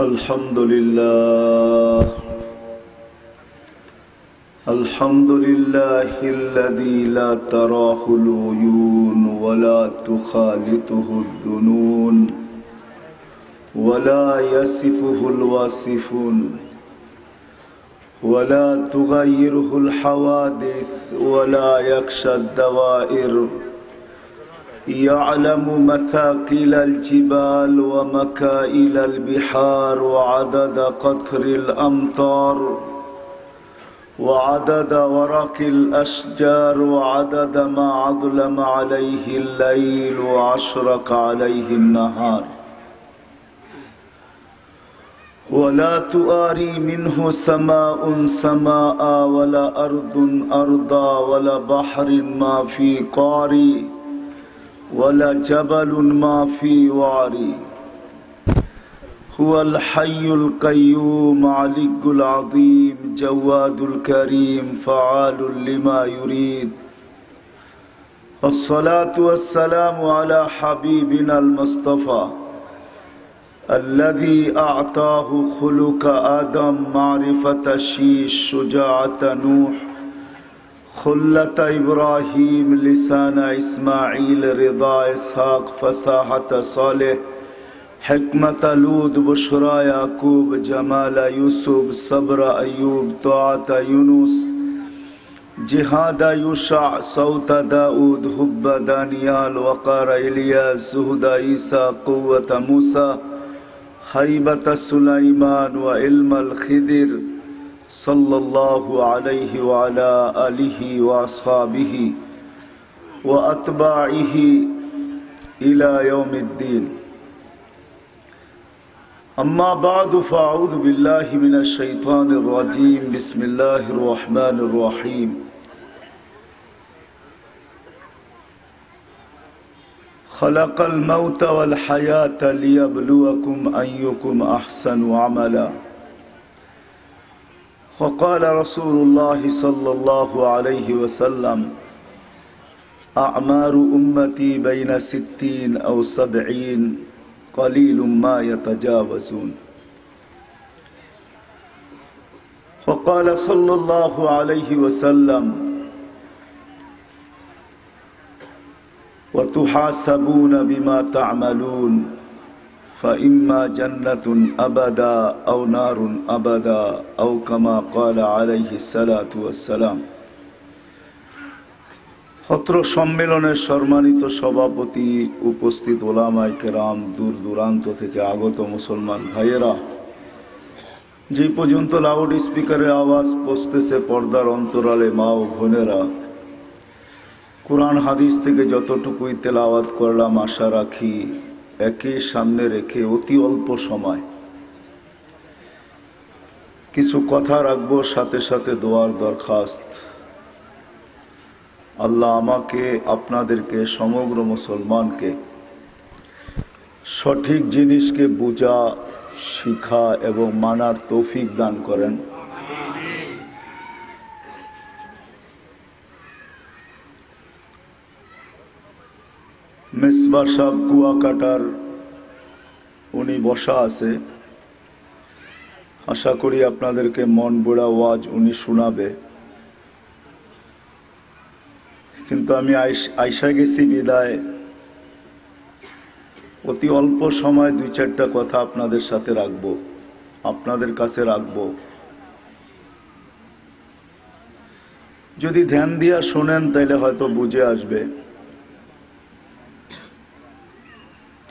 الحمد لله الحمد لله الذي لا تراه العيون ولا تخالطه الظنون ولا يصفه الواصفون ولا تغيره الحوادث ولا يخشى الدوائر يعلم مثاقيل الجبال ومكائل البحار وعدد قطر الأمطار وعدد ورق الأشجار وعدد ما أظلم عليه الليل وأشرق عليه النهار ولا تؤاري منه سماء سماء ولا أرض أرضا ولا بحر ما في قاري ولا جبل ما في وعري هو الحي القيوم علي العظيم جواد الكريم فعال لما يريد الصلاة والسلام على حبيبنا المصطفى الذي أعطاه خلق آدم معرفة الشيش شجاعة نوح خلة إبراهيم لسان إسماعيل رضا إسحاق فصاحة صالح حكمة لود بشرى يعقوب جمال يوسف صبر أيوب طاعة يونس جهاد يوشع صوت داود حب دانيال وقار إلياس زهد عيسى قوة موسى هيبة سليمان وعلم الخضر صلى الله عليه وعلى آله وأصحابه وأتباعه إلى يوم الدين أما بعد فأعوذ بالله من الشيطان الرجيم بسم الله الرحمن الرحيم خلق الموت والحياة ليبلوكم أيكم أحسن عملا وقال رسول الله صلى الله عليه وسلم أعمار أمتي بين 60 أو 70 قليل ما يتجاوزون وقال صلى الله عليه وسلم وتحاسبون بما تعملون فإما جنة أبدا أو نار أبدا أو كما قال عليه الصلاة والسلام অত্র সম্মেলনের সম্মানিত সভাপতি, উপস্থিত ওলামায়ে কেরাম, দূর দূরান্ত থেকে আগত মুসলমান ভাইয়েরা, যে পর্যন্ত লাউড স্পিকারের আওয়াজ পৌঁছতেছে পর্দার অন্তরালে মা ও বোনেরা, কোরআন হাদিস থেকে যতটুকুই তেলাওয়াত করলাম আশা রাখি একে সামনে রেখে অতি অল্প সময় কিছু কথা রাখবো, সাথে সাথে দোয়ার দরখাস্ত। আল্লাহ আমাকে, আপনাদেরকে, সমগ্র মুসলমানকে সঠিক জিনিসকে বোঝা, শিখা এবং মানার তৌফিক দান করেন। মেসবা সাহেব কুয়াকাটার, উনি বসা আছে। আশা করি আপনাদেরকে মন বুড়া ওয়াজ উনি শোনাবে, কিন্তু আমি আইসা গেছি বিদায় অতি অল্প সময় 2-4টা কথা আপনাদের সাথে রাখবো, আপনাদের কাছে রাখবো। যদি ধ্যান দিয়া শোনেন তাইলে হয়তো বুঝে আসবে।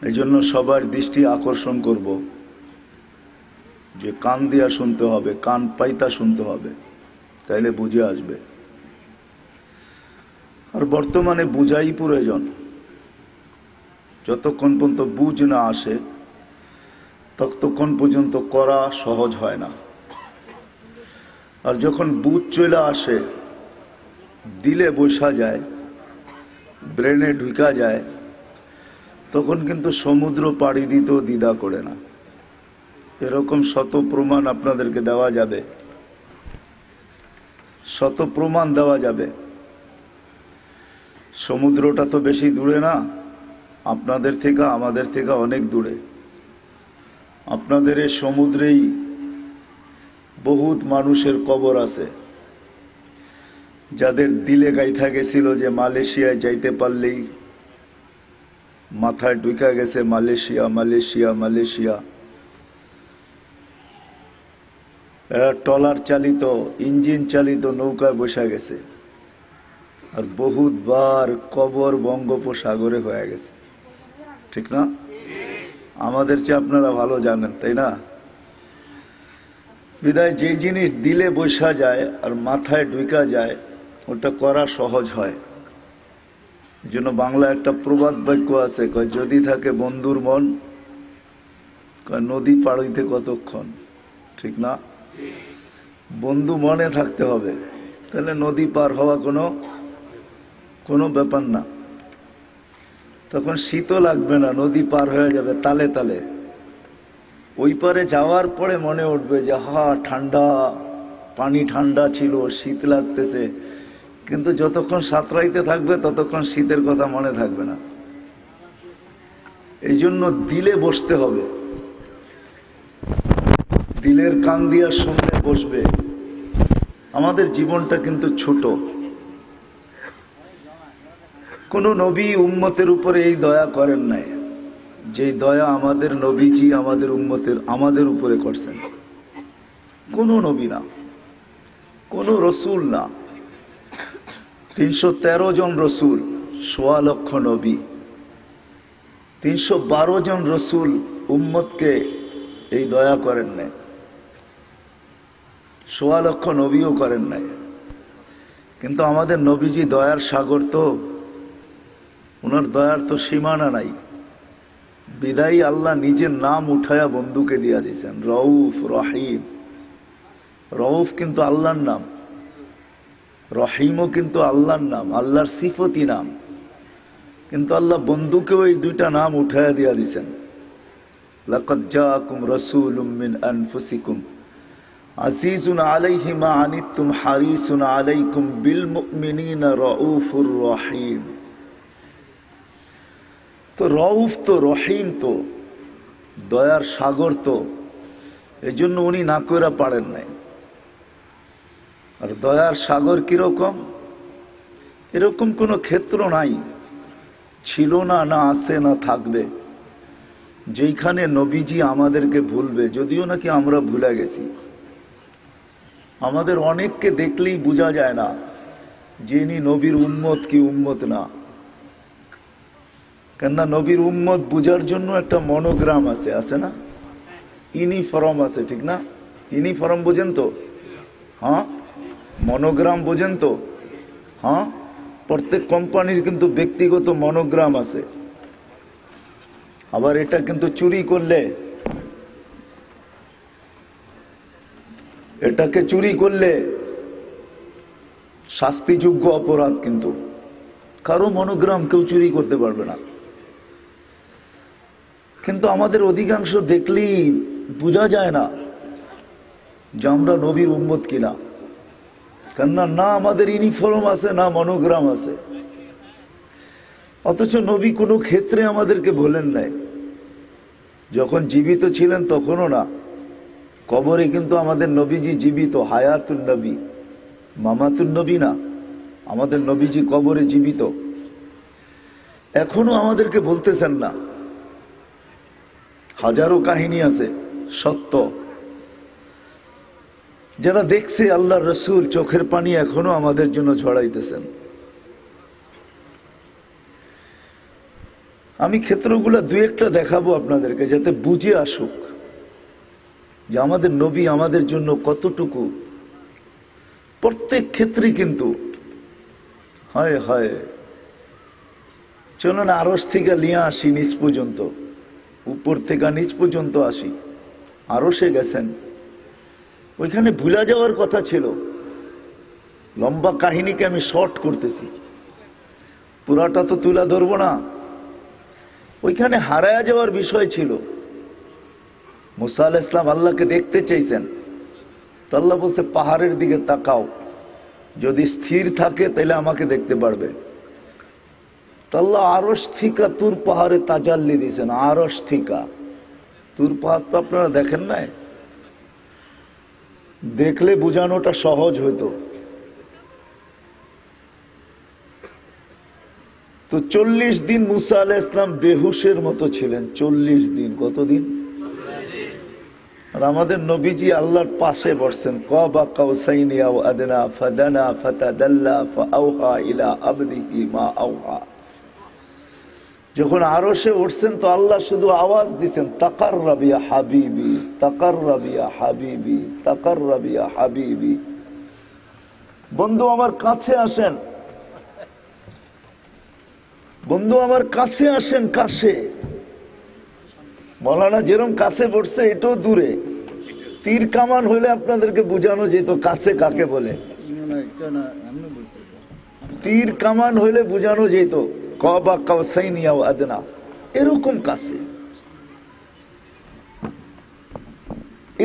এই জন্য সবার দৃষ্টি আকর্ষণ করব যে কান দিয়া শুনতে হবে, কান পাইতা শুনতে হবে, তাইলে বুঝে আসবে। আর বর্তমানে বুঝাই প্রয়োজন। যতক্ষণ পর্যন্ত বুঝ না আসে ততক্ষণ পর্যন্ত করা সহজ হয় না। আর যখন বুঝ চলে আসে, দিলে বসা যায়, ব্রেনে ঢুকা যায়, তখন কিন্তু সমুদ্র পাড়ি দিতেও দ্বিধা করে না। এরকম শত প্রমাণ আপনাদেরকে দেওয়া যাবে, শত প্রমাণ দেওয়া যাবে। সমুদ্রটা তো বেশি দূরে না, আপনাদের থেকে আমাদের থেকে অনেক দূরে। আপনাদের এই সমুদ্রেই বহুত মানুষের কবর আছে, যাদের দিলে গাইথা গেছিল যে মালয়েশিয়ায় যাইতে পারলেই মাথায় ঢুকা গেছে মালয়েশিয়া মালয়েশিয়া মালয়েশিয়া। এরা ট্রলার চালিত ইঞ্জিন চালিত নৌকায় বসা গেছে, আর বহুতবার কবর বঙ্গোপসাগরে হয়ে গেছে, ঠিক না? আমাদের চেয়ে আপনারা ভালো জানেন, তাই না? বিদায় যে জিনিস দিলে বসা যায় আর মাথায় ঢুকা যায় ওটা করা সহজ হয়। এই জন্য বাংলা একটা প্রবাদ বাক্য আছে, কয় যদি থাকে বন্ধুর মন, কয় নদী পার হইতে কতক্ষণ, ঠিক না? বন্ধু মনে থাকতে হবে, তাহলে নদী পার হওয়া কোনো ব্যাপার না। তখন শীতও লাগবে না, নদী পার হয়ে যাবে তালে তালে। ওই পারে যাওয়ার পরে মনে উঠবে যে ঠান্ডা, পানি ঠান্ডা ছিল, শীত লাগতেছে, কিন্তু যতক্ষণ সাঁতরাইতে থাকবে ততক্ষণ শীতের কথা মনে থাকবে না। এই জন্য দিলে বসতে হবে, দিলের কান দিয়া শুনলে বসবে। আমাদের জীবনটা কিন্তু ছোট। কোন নবী উম্মতের উপরে এই দয়া করেন নাই যে দয়া আমাদের নবীজি আমাদের উপরে করছেন। কোন নবী না, কোন রসুল না। 313 জন রসুল, 1.25 লক্ষ নবী, 312 জন রসুল উম্মতকে এই দয়া করেন নাই। 1.25 লক্ষ নবীও করেন নাই। কিন্তু আমাদের নবীজি দয়ার সাগর, তো ওনার দয়ার তো সীমানা নাই। বিদায়ী আল্লাহ নিজের নাম উঠায়া বন্ধুকে দিয়া দিয়েছেন, রউফ রহিম। রউফ কিন্তু আল্লাহর নাম, রহিমও কিন্তু আল্লাহর নাম, আল্লাহর সিফতি নাম। কিন্তু আল্লাহ বন্ধুকেও এই দুইটা নাম উঠায়া দিয়া দিয়েছেন। লাকাদ জাআকুম রাসূলুম মিন আনফুসিকুম আজিজুন আলাইহি মা আনিতুম হারিসুন আলাইকুম বিল মুমিনিনা রাউফুর রহিম। তো রউফ তো, রহিম তো, দয়ার সাগর তো, এই জন্য উনি না কইরা পারেন নাই। আর দয়ার সাগর কিরকম? এরকম কোনো ক্ষেত্র নাই, ছিল না, না আছে, না থাকবে, যেইখানে নবীজি আমাদেরকে ভুলবে। যদিও নাকি আমরা ভুলে গেছি। আমাদের অনেককে দেখলেই বোঝা যায় না যে ইনি নবীর উম্মত কি উম্মত না। কেননা নবীর উম্মত বুঝার জন্য একটা মনোগ্রাম আছে না, ইউনিফর্ম আছে, ঠিক না? ইউনিফর্ম বোঝেন তো? হ্যাঁ। মনোগ্রাম বোঝেন তো? হ্যাঁ। প্রত্যেক কোম্পানির কিন্তু ব্যক্তিগত মনোগ্রাম আছে। আবার এটা কিন্তু চুরি করলে, এটাকে চুরি করলে শাস্তিযোগ্য অপরাধ। কিন্তু কারো মনোগ্রাম কেউ চুরি করতে পারবে না। কিন্তু আমাদের অধিকাংশ দেখলেই বোঝা যায় না যে আমরা নবীর উম্মত কিনা। কেননা না আমাদের ইউনিফর্ম আছে, না মনোগ্রাম আছে। অথচ নবী কোনো ক্ষেত্রে আমাদেরকে বলেন নাই। যখন জীবিত ছিলেন তখনও না, কবরে কিন্তু আমাদের নবীজি জীবিত, হায়াতুন নবী, মামাতুন নবী না। আমাদের নবীজি কবরে জীবিত, এখনো আমাদেরকে বলতেছেন না। হাজারো কাহিনী আছে সত্য, যারা দেখছে আল্লাহর রসুল চোখের পানি এখনো আমাদের জন্য ঝরাইতেছেন। আমি ক্ষেত্রগুলো দুই একটা দেখাবো আপনাদেরকে, যাতে বুঝে আসুক যে আমাদের নবী আমাদের জন্য কতটুকু। প্রত্যেক ক্ষেত্রেই কিন্তু হয় হয়। চলুন আরশ থেকে নিয়ে আসি নিচ পর্যন্ত, উপর থেকে নিচ পর্যন্ত আসি। আরশে গেছেন, ওইখানে ভুলা যাওয়ার কথা ছিল। লম্বা কাহিনীকে আমি শর্ট করতেছি, পুরাটা তো তুলা ধরবো না। ওইখানে হারায়া যাওয়ার বিষয় ছিল। মুসা আলাইহিস সালাম আল্লাহকে দেখতে চাইছেন, তো আল্লাহ বলছে পাহাড়ের দিকে তাকাও, যদি স্থির থাকে তাহলে আমাকে দেখতে পারবে। তো আল্লাহ আরশ থিকা তুর পাহাড়ে তাজাল্লি দিয়েছেন। আরশ থিকা তুর পাহাড় তো আপনারা দেখেন নাই, দেখলে বোঝানোটা সহজ হইতো। তো 40 দিন মুসা আলাইহিস সালাম বেহুশের মতো ছিলেন। 40 দিন, কতদিন? আর আমাদের নবীজি আল্লাহর পাশে বসছেন। কাবা কাউসাইনি আও আদনা ফাদানা ফাতাদাল্লা ফাআওহা ইলা আবদিহি মা আওহা। যখন আরশে উঠছেন তো আল্লাহ শুধু আওয়াজ দিছেন, তাকাররাব ইয়া হাবিবি, তাকাররাব ইয়া হাবিবি, তাকাররাব ইয়া হাবিবি। বন্ধু আমার কাছে আসেন, বন্ধু আমার কাছে আসেন। কাছে মৌলানা যেরকম কাছে পড়ছে, এটাও দূরে। তীর কামান হইলে আপনাদেরকে বোঝানো যেত কাছে কাকে বলে। তীর কামান হইলে বোঝানো যেত কাবা কাউসাইনি আও আদনা, এরকম কাছে,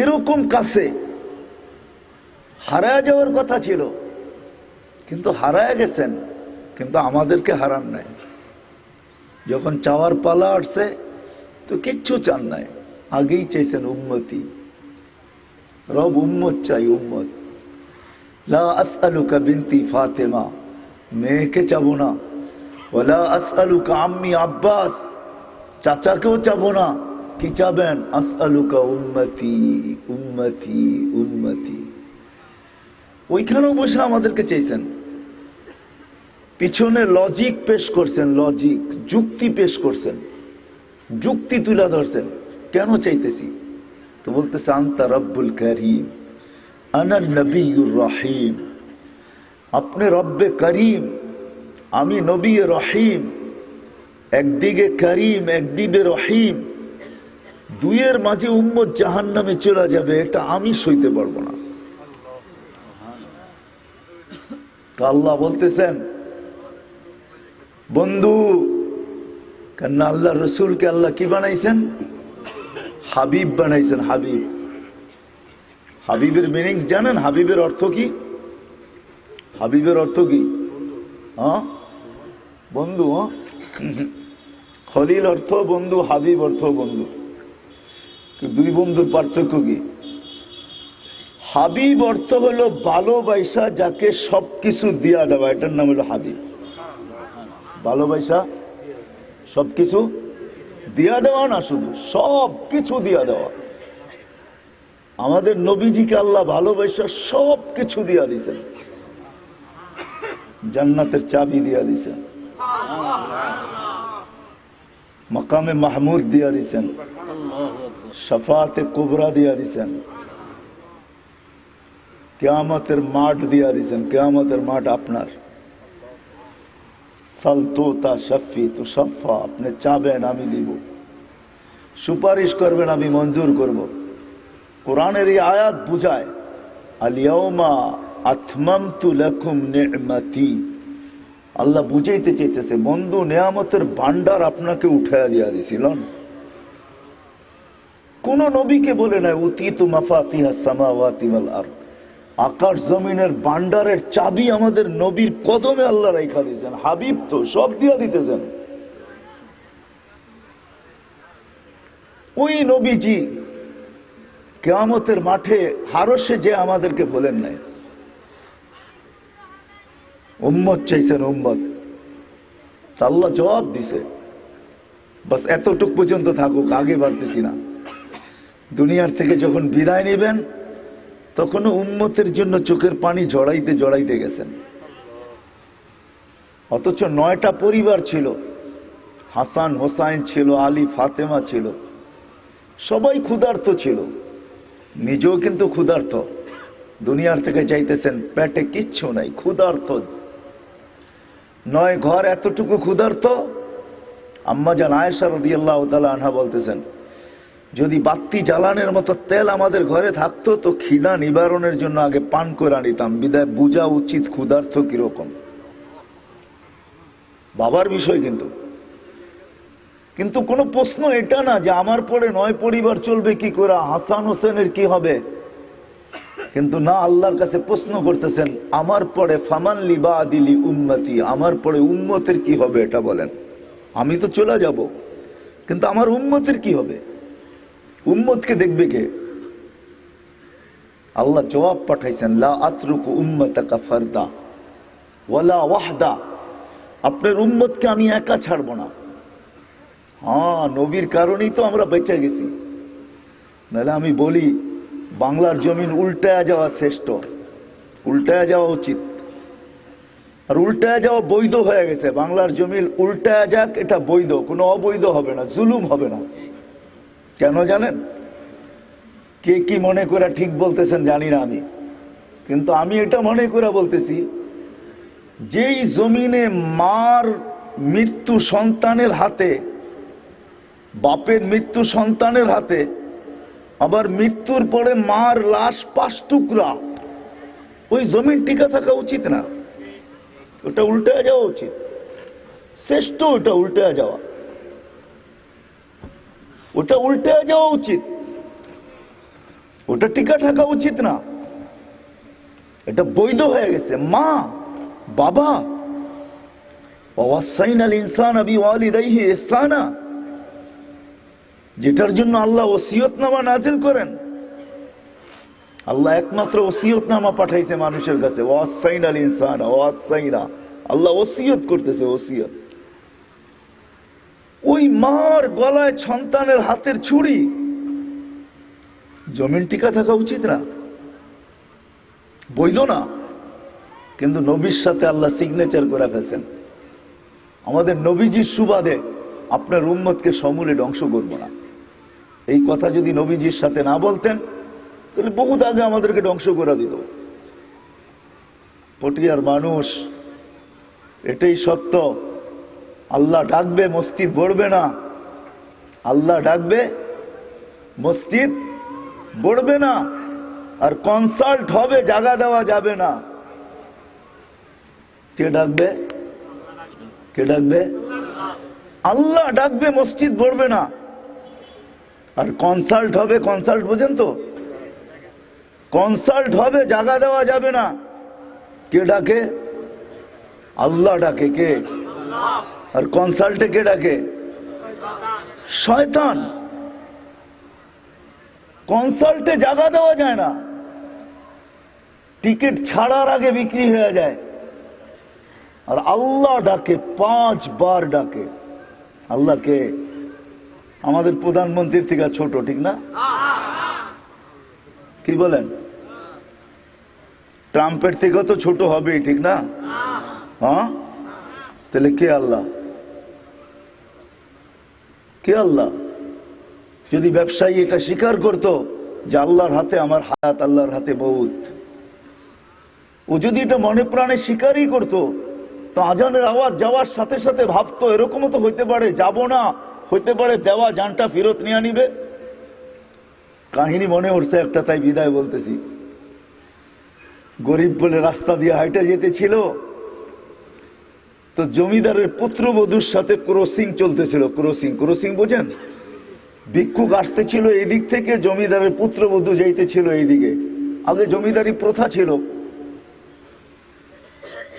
এরকম কাছে। হারায় যাওয়ার কথা ছিল, কিন্তু হারায় গেছেন, কিন্তু আমাদেরকে হারান নাই। যখন চাওয়ার পালা আসছে তো কিচ্ছু চান নাই, আগেই চাইছেন উম্মতি। রব উম্মত চাই, উম্মত। লা আসআলুকা বিনতি ফাতেমা, মেয়েকে চাবো না। ওয়ালা আসআলুকা আম্মি আব্বাস, চাচাকেও চাবো না। কি চাবেন? আসআলুকা উম্মতি, উম্মতি, উম্মতি। ওইখানেও বসে আমাদেরকে চাইছেন। পিছনে লজিক পেশ করছেন, লজিক, যুক্তি পেশ করছেন, যুক্তি তুলে ধরছেন কেন চাইতেছি। তো বলতেছে আনতা রব্বুল করিম আনা নবিয়ুর রহিম। আপনি রব্বে করিম, আমি নবী রহিম। একদিকে করিম, একদিকে রহিম, দুইয়ের মাঝে উম্মত জাহান্নামে চলে যাবে, এটা আমি সইতে পারবো না। তো আল্লাহ বলতেছেন বন্ধু, কেন আল্লাহ রসুলকে আল্লাহ কি বানাইছেন? হাবিব বানাইছেন, হাবিব। হাবিবের মিনিংস জানেন? হাবিবের অর্থ কি? হাবিবের অর্থ কি? হ্যাঁ, বন্ধু। খলিল অর্থ বন্ধু, হাবিব অর্থ বন্ধু। দুই বন্ধুর পার্থক্য কি? হাবিব অর্থ হলো ভালোবাসা, যাকে সবকিছু দিয়া দেওয়া, এটার নাম হলো হাবিব। ভালোবাসা সবকিছু দিয়া দেওয়া না, শুধু সব কিছু দিয়া দেওয়া। আমাদের নবীজিকে আল্লাহ ভালোবাসা সব কিছু দিয়া দিছেন। জান্নাতের চাবি দিয়া দিছেন, মাকামে মাহমুদ দিয়া দিছেন, শাফাতে কুবরা দিয়া দিছেন, কিয়ামতের মাঠ দিয়া দিছেন। কিয়ামতের মাঠ আপনার। সালতোতা শফি তো শফা, আপনি চাবেন আমি দিব, সুপারিশ করবেন আমি মঞ্জুর করব। কোরআনের এই আয়াত বুঝায় আল-ইয়াউমা আতমামতু লাকুম নি'মাতি। আল্লাহ বুঝাইতে চাইতেছে বন্ধু, নিয়ামতের ভান্ডার আপনাকে উঠাইয়া দিয়া দিছিলেন। কোন নবীকে বলে নাই উতিতু মাফাতিহাস সামাওয়াতি ওয়াল আরদ। আকাশ জমিনের ভান্ডারের চাবি আমাদের নবীর কদমে আল্লাহ রাখা দিয়েছেন। হাবিব তো সব দিয়া দিতেছেন। ওই নবীজি কিয়ামতের মাঠে হারসে যে আমাদেরকে বলেন নাই, উম্মত চাইছেন, উম্মত। আল্লাহ জবাব দিছে, বাস এতটুক পর্যন্ত থাকুক, আগে বাড়তেছি না। দুনিয়ার থেকে যখন বিদায় নেবেন তখনও উম্মতের জন্য চোখের পানি জড়াইতে জড়াইতে গেছেন। অথচ 9টা পরিবার ছিল, হাসান হোসাইন ছিল, আলী ফাতেমা ছিল, সবাই ক্ষুধার্ত ছিল। নিজেও কিন্তু ক্ষুধার্ত। দুনিয়ার থেকে চাইতেছেন, পেটে কিচ্ছু নাই, ক্ষুধার্ত। 9 ঘর এতটুকু ক্ষুধার্ত। আম্মা জান আয়েশা রাদিয়াল্লাহু তাআলা আনহা বলতেছেন, যদি বাতি জ্বালানোর মতো তেল আমাদের ঘরে থাকতো তো খিদা নিবারণের জন্য আগে পান করে আনিতাম। বিদায় বুঝা উচিত ক্ষুধার্ত কিরকম। বাবার বিষয় কিন্তু, কিন্তু কোনো প্রশ্ন এটা না যে আমার পরে 9 পরিবার চলবে কি করে, হাসান হোসেনের কি হবে। কিন্তু না, আল্লাহর কাছে প্রশ্ন করতেছেন, আমার পরে ফামান লিবাদিলি উম্মতি, আমার পরে উম্মতের কি হবে এটা বলেন। আমি তো চলে যাব, কিন্তু আমার উম্মতের কি হবে। উম্মতকে দেখবে কে? আল্লাহ জবাব পাঠাইছেন, লা আতরুকু উম্মাতাকা ফারদা ওয়ালা ওয়াহদা। আপনার উম্মতকে আমি একা ছাড়ব না। হ্যাঁ, নবীর কারণেই তো আমরা বেঁচে গেছি। নাহলে আমি বলি বাংলার জমিন উল্টায়া যাওয়া শ্রেষ্ঠ, উল্টায়া যাওয়া উচিত। আর উল্টায়া যাওয়া বৈধ হয়ে গেছে। বাংলার জমিন উল্টায়া যাক, এটা বৈধ, কোনো অবৈধ হবে না, জুলুম হবে না। কেন জানেন? কে কি মনে করে ঠিক বলতেছেন জানি না আমি, কিন্তু আমি এটা মনে করে বলতেছি, যেই জমিনে মার মৃত্যু সন্তানের হাতে, বাপের মৃত্যু সন্তানের হাতে, আবার মৃত্যুর পরে মার লাশ 5 টুকরা, ওই জমিন টিকা থাকা উচিত না। ওটা উল্টে যাওয়া উচিত, শ্রেষ্ঠ ওটা উল্টে যাওয়া, ওটা উল্টে যাওয়া উচিত, ওটা টিকা থাকা উচিত না। এটা বৈধ হয়ে গেছে। মা বাবা, ওয়াসাইনাল ইনসানা বিওয়ালিদাইহি ইহসানা, যেটার জন্য আল্লাহ ওসিয়তনামা নাজিল করেন। আল্লাহ একমাত্র ওসিয়তনামা পাঠাইছে মানুষের কাছে। ওয়াসাইনাল ইনসানা, ওয়াসাইনা, আল্লাহ ওসিয়ত করতেছে, ওসিয়ত। ওই মার গলায় সন্তানের হাতের ছুরি, জমিন টিকা থাকা উচিত না, বৈধ না। কিন্তু নবীর সাথে আল্লাহ সিগনেচার করে ফেলছেন, আমাদের নবীজির সুবাদে আপনার উম্মতকে সমূলে ধ্বংস করবো না। এই কথা যদি নবীজির সাথে না বলতেন, তাহলে বহুত আগে আমাদেরকে ধ্বংস করে দিত। পটিয়ার মানুষ, এটাই সত্য। আল্লাহ ডাকবে, মসজিদ গড়বে না। আল্লাহ ডাকবে, মসজিদ গড়বে না। আর কনসাল্ট হবে, জায়গা দেওয়া যাবে না। কে ডাকবে? কে ডাকবে? আল্লাহ ডাকবে, মসজিদ গড়বে না। আর কনসাল্ট হবে, কনসাল্ট বোঝেন তো? কনসাল্ট হবে, জায়গা দেওয়া যাবে না। কে ডাকে? আল্লাহ ডাকে। কে? আর কনসাল্টে কে ডাকে? শয়তান। কনসাল্টে জায়গা দেওয়া যায় না, টিকিট ছাড়ার আগে বিক্রি হয়ে যায়। আর আল্লাহ ডাকে, 5 বার ডাকে। আল্লাহকে আমাদের প্রধানমন্ত্রীর থেকে ছোট, ঠিক না? কি বলেন? ট্রাম্পের থেকে তো ছোট হবেই, ঠিক না? হ্যাঁ, তাহলে কে আল্লাহ? কে আল্লাহ? যদি ব্যবসায়ী এটা স্বীকার করত যে আল্লাহর হাতে আমার হায়াত, আল্লাহর হাতে মউত, ও যদি এটা মনে প্রাণে স্বীকারই করত, তো আজানের আওয়াজ যাওয়ার সাথে সাথে ভাবতো এরকমও তো হইতে পারে যাব না, হইতে পারে দেওয়া জানটা ফেরত নিয়ে নিবে। কাহিনী মনে উঠছে একটা, তাই বিদায় বলতেছি। গরিব বলে রাস্তা দিয়ে হাইটা যেতেছিল, তো জমিদারের পুত্রবধূর সাথে ক্রসিং চলতেছিল। ক্রসিং, ক্রসিং বোঝেন? ভিক্ষুক আসতেছিল এই দিক থেকে, জমিদারের পুত্রবধূ যাইতেছিল এইদিকে। আগে জমিদারি প্রথা ছিল,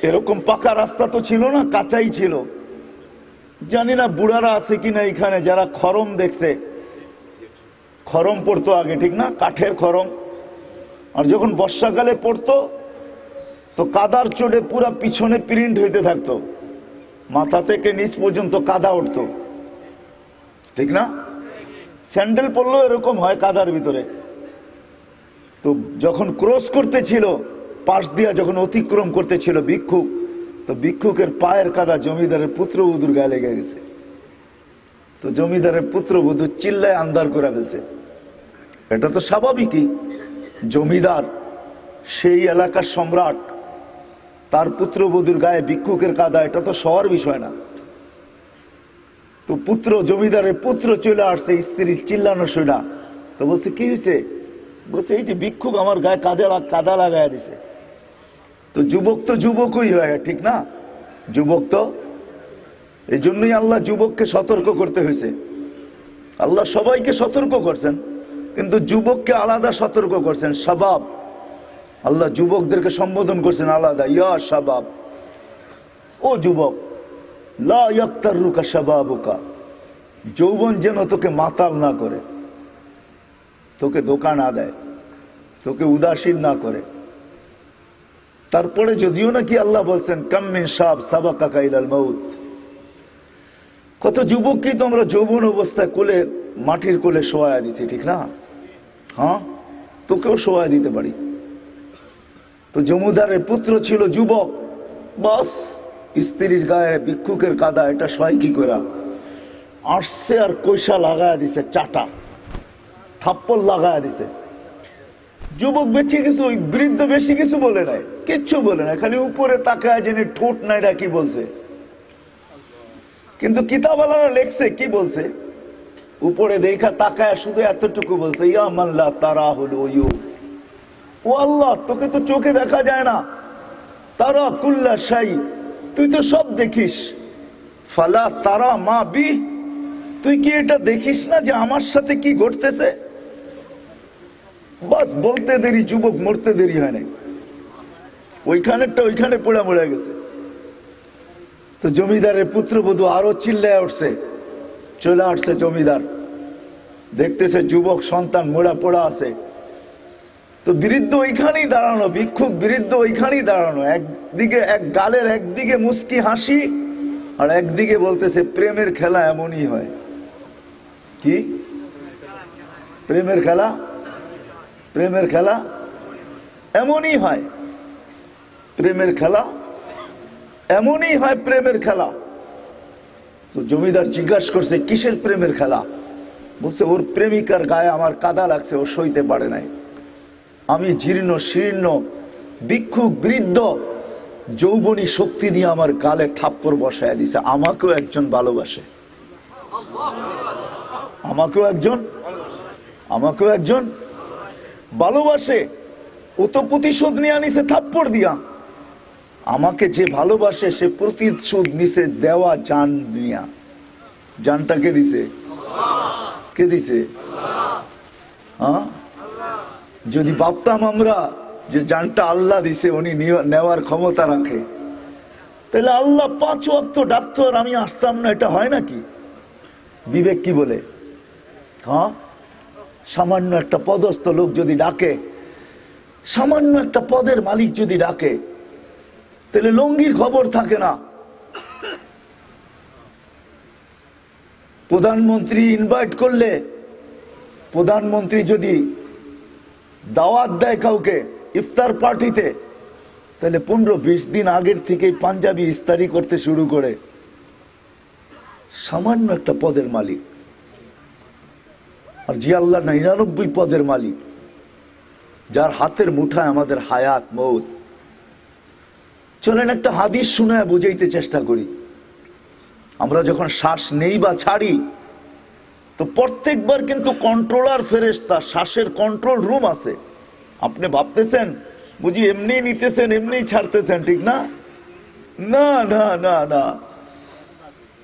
এরকম পাকা রাস্তা তো ছিল না, কাঁচাই ছিল। জানি না বুড়ারা আছে কিনা এখানে যারা খরম দেখছে। খরম পড়তো আগে, ঠিক না? কাঠের খরম। আর যখন বর্ষাকালে পড়তো, তো কাদার চোটে পুরা পিছনে প্রিন্ট হইতে থাকতো, মাথা থেকে নিচ পর্যন্ত কাদা উঠতো, ঠিক না? স্যান্ডেল পরলেও এরকম হয় কাদার ভিতরে। তো যখন ক্রস করতেছিল, পাশ দিয়া যখন অতিক্রম করতেছিল ভিক্ষুক, তো ভিক্ষুকের পায়ের কাদা জমিদারের পুত্রবধূর গায়ে লেগে গেছে। তো জমিদারের পুত্রবধূ চিল্লায় আন্দার করে ফেলছে। এটা তো স্বাভাবিকই, জমিদার সেই এলাকার সম্রাট, তার পুত্রবধূর গায়ে ভিক্ষুকের কাদা, এটা তো সবার বিষয় না। তো পুত্র, জমিদারের পুত্র চলে আসছে, স্ত্রী চিল্লানো শুনা। তো বলছে কি হয়েছে? বলছে এই যে ভিক্ষুক আমার গায়ে কাদা লাগায় দিছে। তো যুবক তো যুবকই হয়, ঠিক না? যুবক তো, এই জন্যই আল্লাহ যুবককে সতর্ক করতে হয়েছে। আল্লাহ সবাইকে সতর্ক করছেন, কিন্তু যুবককে আলাদা সতর্ক করছেন। শাবাব, আল্লাহ যুবকদেরকে সম্বোধন করছেন আলাদা, ইয়া শাবাব, ও যুবক, লা ইয়াক্তারুকা শাবাবুকা, যৌবন যেন তোকে মাতাল না করে। তোকে ধোঁকা না দেয়, তোকে উদাসীন না করে। তারপরে যদিও নাকি আল্লাহ বলছেন কাম মিন শাব সাবাকাকা ইলাল মাউত, কত যুবককে তোমরা যৌবন অবস্থায় কোলে, মাটির কোলে শোয়া দিছি, ঠিক না? হ্যাঁ, তোকেও শোয়া দিতে পারি। তো জমিদারের পুত্র ছিল যুবক, বাস স্ত্রীর গায়ে ভিক্ষুকের কাদা, এটা সয় কি করে আসছে আর কইসা লাগায় দিছে, চাটা থাপ্পড় লাগায় দিছে। যুবক বেশি কিছু, ওই বৃদ্ধ বেশি কিছু বলে নাই, কিচ্ছু বলে নাই, খালি উপরে তাকায় জেনে ঠোঁট নাইডা কি বলছে। কিন্তু কিতাবওয়ালারা লেখছে কি বলছে, উপরে দেখা তাকায় শুধু এতটুকু বলছে, ইয়া মান লা তারাহুল উয়ুব, ও আল্লাহ তোকে তো চোখে দেখা যায় না, তারা কুল্লা শাই, তুই তো সব দেখিস, ফালা তারা মা বি, তুই কি এটা দেখিস না যে আমার সাথে কি ঘটতেছে? বাস বলতে দেরি, যুবক মরতে দেরি হয় নাই, ওইখানেরটা ওইখানে পোড়া মরে গেছে। তো জমিদারের পুত্রবধূ আরো চিল্লায় উঠছে, চলে আসছে জমিদার, দেখতেছে যুবক সন্তান মোড়া পোড়া আছে। তো বৃদ্ধ ওইখানেই দাঁড়ানো, ভিক্ষুক বৃদ্ধ ওইখানেই দাঁড়ানো, একদিকে এক গালের একদিকে মুস্কি হাসি আর একদিকে বলতেছে প্রেমের খেলা এমনই হয়। কি প্রেমের খেলা? প্রেমের খেলা এমনই হয়, প্রেমের খেলা এমনই হয়, প্রেমের খেলা। তো জমিদার জিজ্ঞাসা করছে কিসের প্রেমের খেলা? বলছে ওর প্রেমিকার গায়ে আমার কাদা লাগছে, ও সইতে পারে নাই। আমি জীর্ণ শীর্ণ ভিক্ষুক বৃদ্ধ, যৌবনী শক্তি দিয়ে আমার গালে থাপ্পড় বসায় দিছে। আমাকেও একজন ভালোবাসে, আমাকেও একজন ভালোবাসে। ও তো প্রতিশোধ নিয়ে আনিছে থাপ্পড় দিয়া। আমাকে যে ভালোবাসে সে প্রতিশোধ নিছে দেওয়া জান নিয়া। জানটা কে দিছে? কে দিছে? হ্যাঁ, যদি ভাবতাম আমরা যে জানটা আল্লাহ দিছে, উনি নেওয়ার ক্ষমতা রাখে, তাহলে আল্লাহ 5 ওয়াক্ত ডাক্তার আমি আসতাম না। এটা হয় নাকি? বিবেক কি বলে? হ্যাঁ, সামান্য একটা পদস্থ লোক যদি ডাকে, সামান্য একটা পদের মালিক যদি ডাকে, তাহলে লঙ্গির খবর থাকে না। প্রধানমন্ত্রী ইনভাইট করলে, প্রধানমন্ত্রী যদি দাওয়াত দেয় কাউকে ইফতার পার্টিতে, তাহলে 15-20 দিন আগের থেকেই পাঞ্জাবি ইস্তারি করতে শুরু করে। সামান্য একটা পদের মালিক। আর যে আল্লাহ 99 পদের মালিক, যার হাতের মুঠায় আমাদের হায়াত মৌত। চলেন একটা হাদিস শুনে বুঝাইতে চেষ্টা করি। আমরা যখন শ্বাস নেই বা ছাড়ি, তো প্রত্যেকবার কিন্তু কন্ট্রোলার ফেরেশতা, শ্বাসের কন্ট্রোল রুম আছে। আপনি ভাবতেছেন বুঝি এমনি নিতেছেন এমনি ছাড়তেছেন, ঠিক না? না না না না,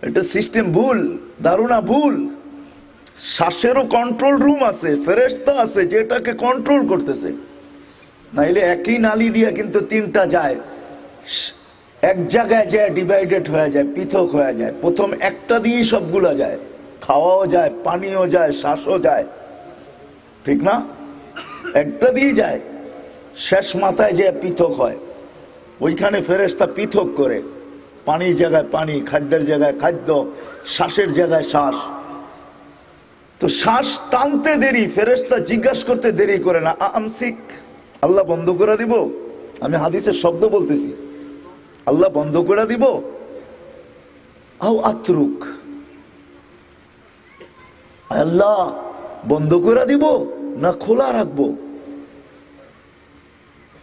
এটা সিস্টেম ভুল, ধারণা ভুল। শ্বাসেরও কন্ট্রোল রুম আছে, ফেরেশতা আছে যেটাকে কন্ট্রোল করতেছে। নাইলে একই নালি দিয়ে কিন্তু 3টা যায়, এক জায়গায় যায় ডিভাইডেড হয়ে যায়, পৃথক হয়ে যায়। প্রথম একটা দিয়েই সবগুলা যায়, খাওয়াও যায়, পানিও যায়, শ্বাসও যায়, ঠিক না? একটা দিয়ে যায়, শেষ মাথায় যে পৃথক হয়, ওইখানে ফেরেশতা পৃথক করে। পানির জায়গায় পানি, খাদ্যের জায়গায় খাদ্য, শ্বাসের জায়গায় শ্বাস। তো শ্বাস টানতে দেরি, ফেরেশতা জিজ্ঞাসা করতে দেরি করে না। আমসিক, আল্লাহ বন্ধ করে দিব? আমি হাদিসের শব্দ বলতেছি, আল্লাহ বন্ধ করে দিব? আও আত্রুক, আল্লাহ বন্ধ করে দিব না খোলা রাখবো?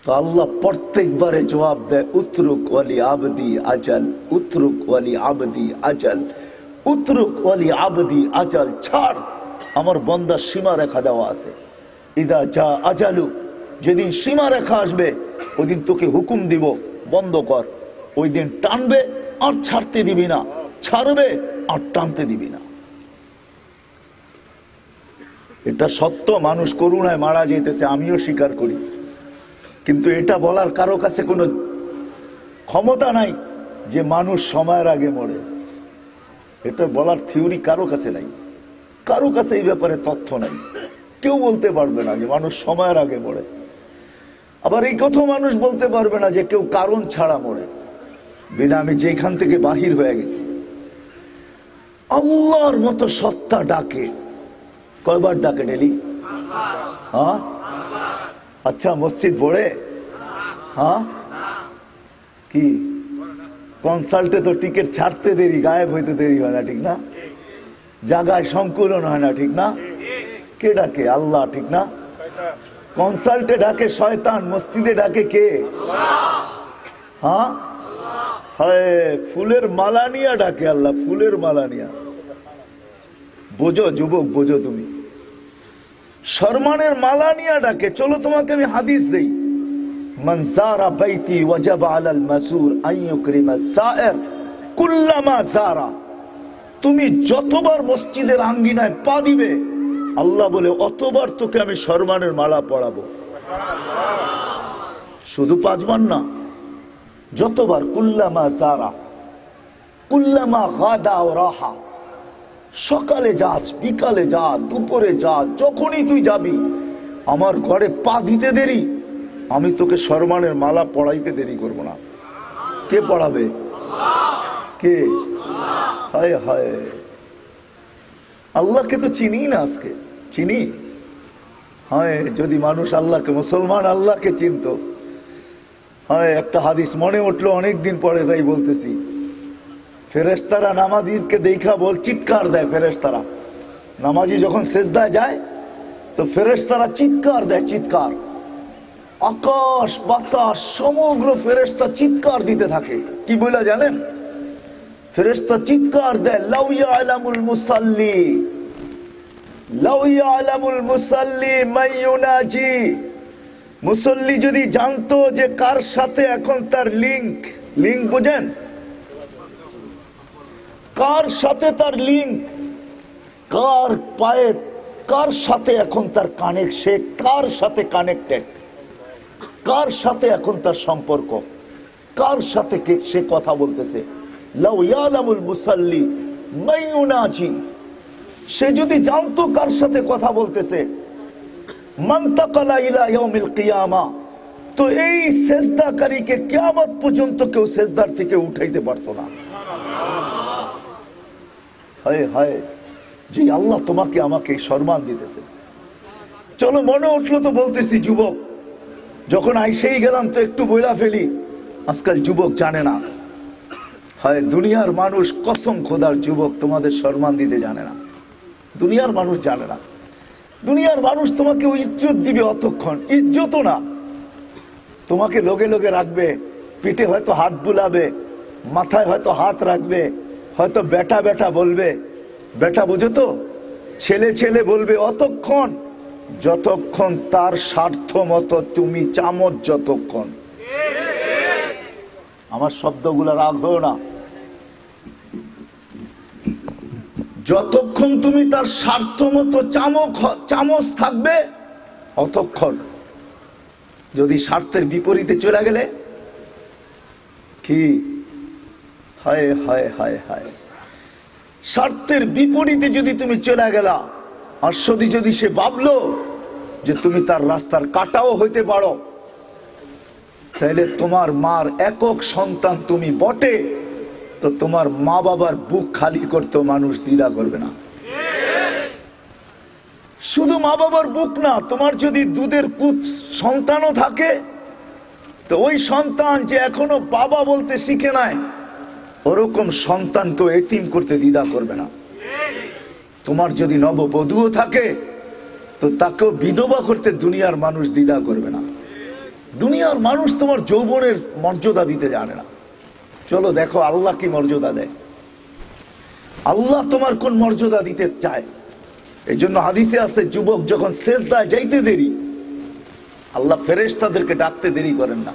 তো আল্লাহ প্রত্যেকবারে জবাব দেয় উতরুক ওয়ালি আবদি আজাল, উতরুক ওয়ালি আবদি আজাল, উতরুক ওয়ালি আবদি আজাল। ছাড়, আমার বান্দার সীমা রেখা দেওয়া আছে। ইদা যা আজালু, যেদিন সীমা রেখা আসবে ওই দিন তোকে হুকুম দিব বন্ধ কর। ওই দিন টানবে আর ছাড়তে দিবি না, ছাড়বে আর টানতে দিবি না। এটা সত্য, মানুষ করুণায় মারা যেতেছে, আমিও স্বীকার করি। কিন্তু এটা বলার কারো কাছে কোনো ক্ষমতা নাই যে মানুষ সময়ের আগে মরে। এটা বলার থিওরি কারো কাছে নাই, কারো কাছে এই ব্যাপারে তথ্য নাই। কেউ বলতে পারবে না যে মানুষ সময়ের আগে মরে। আবার এই কথা মানুষ বলতে পারবে না যে কেউ কারণ ছাড়া মরে। বিনা আমি যেখান থেকে বাহির হয়ে গেছি, আল্লাহর মতো সত্তা ডাকে, কয়বার ডাকে ডেলি? হ্যাঁ, আচ্ছা মসজিদ পড়ে? হ্যাঁ, কি কনসার্টে তো টিকিট ছাড়তে দেরি, গায়েব হইতে দেরি হয় না, ঠিক না? জায়গায় সংকুলন হয় না, ঠিক না? কে ডাকে? আল্লাহ, ঠিক না? কনসার্টে ডাকে শয়তান, মসজিদে ডাকে কে? হ্যাঁ, ফুলের মালা নিয়া ডাকে আল্লাহ, ফুলের মালা নিয়া। বোঝো যুবক, বোঝো তুমি, সম্মানের মালা নিয়া ডাকে। চলো তোমাকে আমি হাদিস দেই, মান যারা বাইতি ওয়াজাবা আলাল মাসুর আন ইউকরিমা সায়ের কুল্লামা যারা। তুমি যতবার মসজিদের আঙ্গিনায় পা দিবে, আল্লাহ বলে অতবার তোকে আমি সম্মানের মালা পরাবো। শুধু 5 বার না, যতবার। কুল্লামা যারা, কুল্লামা গাদা ও রাহা। সকালে যাস, বিকালে যা, দুপুরে যা, যখনই তুই যাবি, আমার ঘরে পা দিতে দেরি, আমি তোকে সম্মানের মালা পড়াইতে দেরি করব না। কে পড়াবে? কে? হায় হায়, আল্লাহকে তো চিনি না আজকে, চিনি? হায়, যদি মানুষ আল্লাহকে, মুসলমান আল্লাহকে চিনত। হায়, একটা হাদিস মনে উঠলো অনেকদিন পরে, তাই বলতেছি। ফেরেশতারা নামাজীকে দেখা বল চিৎকার দেয়। ফেরেশতারা, নামাজি যখন সেজদায় যায় তো ফেরেশতারা চিৎকার দেয়, চিৎকার। আকাশ বাতাস সমগ্র ফেরেশতা চিৎকার দিতে থাকে। কি বলে জানেন? ফেরেশতা চিৎকার দেয়, লাউ ইয়ালামুল মুসাল্লি, লাউ ইয়ালামুল মুসাল্লি মান ইউনাজি। মুসল্লি যদি জানতো যে কার সাথে এখন তার লিংক, লিংক বুঝেন? কার সাথে তার লিংক, কার পায়ে, কার সাথে এখন তার কানেক্ট, সে কার সাথে কানেক্টেড, কার সাথে এখন তার সম্পর্ক, কার সাথে সে কথা বলতেছে। লাউ ইয়ালামুল মুসাল্লি মান ইউনাজি, সে যদি জানতো কার সাথে কথা বলতেছে, মানতাকালা ইলা ইয়াউমিল কিয়ামা, তো এই সেজদাকারীকে কিয়ামত পর্যন্ত কেউ সেজদার থেকে উঠাইতে পারতো না। হায় হায়, যে আল্লাহ তোমাকে আমাকে সম্মান দিতেছে। চলো, মনে উঠলো তো বলতেছি, যুবক যখন আইসেই গেলাম তো একটু বইলা ফেলি। আজকাল যুবক জানে না। হয় দুনিয়ার মানুষ, কসম খোদার যুবক, তোমাদের সম্মান দিতে জানে না। দুনিয়ার মানুষ জানে না। দুনিয়ার মানুষ তোমাকে ওই ইজ্জত দিবে অতক্ষণ, ইজ্জতও না, তোমাকে লোকে লোকে রাখবে, পিঠে হয়তো হাত বুলাবে, মাথায় হয়তো হাত রাখবে, হয়তো বেটা বেটা বলবে। বেটা বুঝো তো, ছেলে ছেলে বলবে অতক্ষণ যতক্ষণ তার স্বার্থ মতো তুমি চামচ, যতক্ষণ। আমার শব্দগুলো রাগ হও না। যতক্ষণ তুমি তার স্বার্থ মতো চামচ থাকবে অতক্ষণ। যদি স্বার্থের বিপরীতে চলে গেলে কি? হায় হায় হায় হায়, স্বার্থের বিপরীতে যদি তুমি চলে গেলা, আর যদি সে ভাবলো যে তুমি তার রাস্তার কাটাও হইতে পারো, তাহলে তোমার মার একক সন্তান তুমি বটে, তো তোমার মা বাবার বুক খালি করতেও মানুষ দ্বিধা করবে না। শুধু মা বাবার বুক না, তোমার যদি দুধের পুত সন্তানও থাকে, তো ওই সন্তান যে এখনো বাবা বলতে শিখে নাই, ওরকম সন্তানকেও এতিম করতে দ্বিধা করবে না। তোমার যদি নববধূও থাকে, তো তাকেও বিধবা করতে দুনিয়ার মানুষ দ্বিধা করবে না। দুনিয়ার মানুষ তোমার যৌবনের মর্যাদা দিতে জানে না। চলো দেখো আল্লাহ কি মর্যাদা দেয়, আল্লাহ তোমার কোন মর্যাদা দিতে চায়। এই জন্য হাদিসে আছে, যুবক যখন সেজদায় যাইতে দেরি, আল্লাহ ফেরেশতাদেরকে ডাকতে দেরি করেন না।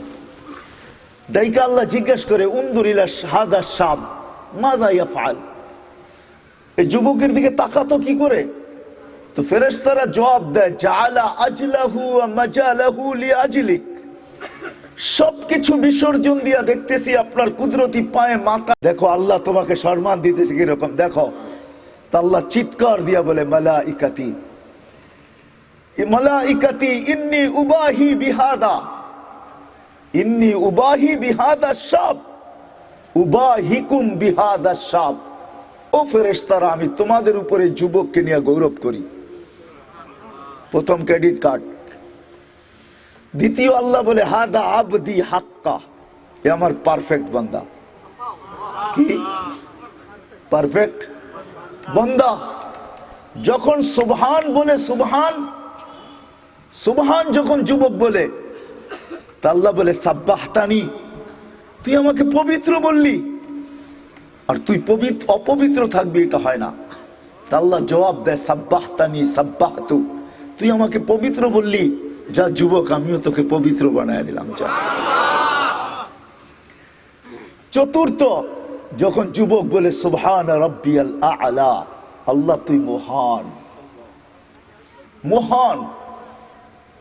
ডাইকা আল্লাহ জিজ্ঞেস করে, উনদুর ইলা হাদা শাব মাযা ইয়াফআল, এই যুবকের দিকে তাকাতো কি করে? তো ফেরেশতারা জবাব দেয়, জাআলা আজলাহু ওয়া মাজালাহু লিআজলিক, সবকিছু বিসর্জন দিয়া দেখতেছি আপনার কুদরতি পায়ে মাথা। দেখো আল্লাহ তোমাকে সম্মান দিতেছে কিরকম, দেখো। তা আল্লাহ চিৎকার দিয়া বলে, মালাইকাতি, মালাইকাতি ইন্নী উবাহি বিহাদা, ইন্নী উবাহি বিহাদা শাব উবাহিকুম বিহাদা শাব। ও ফেরেশতারা, আমি তোমাদের উপরে যুবককে নিয়ে গৌরব করি। প্রথম ক্রেডিট কার্ড। দ্বিতীয় আল্লাহ বলে হাদা আবদি হাক্কা, এ আমার পারফেক্ট বান্দা। কি পারফেক্ট বান্দা? যখন সুবহান বলে, সুবহান সুবহান যখন যুবক বলে, তা আল্লাহ বলে সাব্বাহতানি, তুই আমাকে পবিত্র বললি, আর তুই অপবিত্র থাকবি এটা হয় না। তা আল্লাহ জবাব দেয় সাব্বাহতানি সাব্বাহতু, তুই আমাকে পবিত্র বললি, যা যুবক আমিও তোকে পবিত্র বানায় দিলাম, যা। চতুর্থ, যখন যুবক বলে সুবহান রাব্বিয়াল আ'লা, আল্লাহ তুই মহান মহান,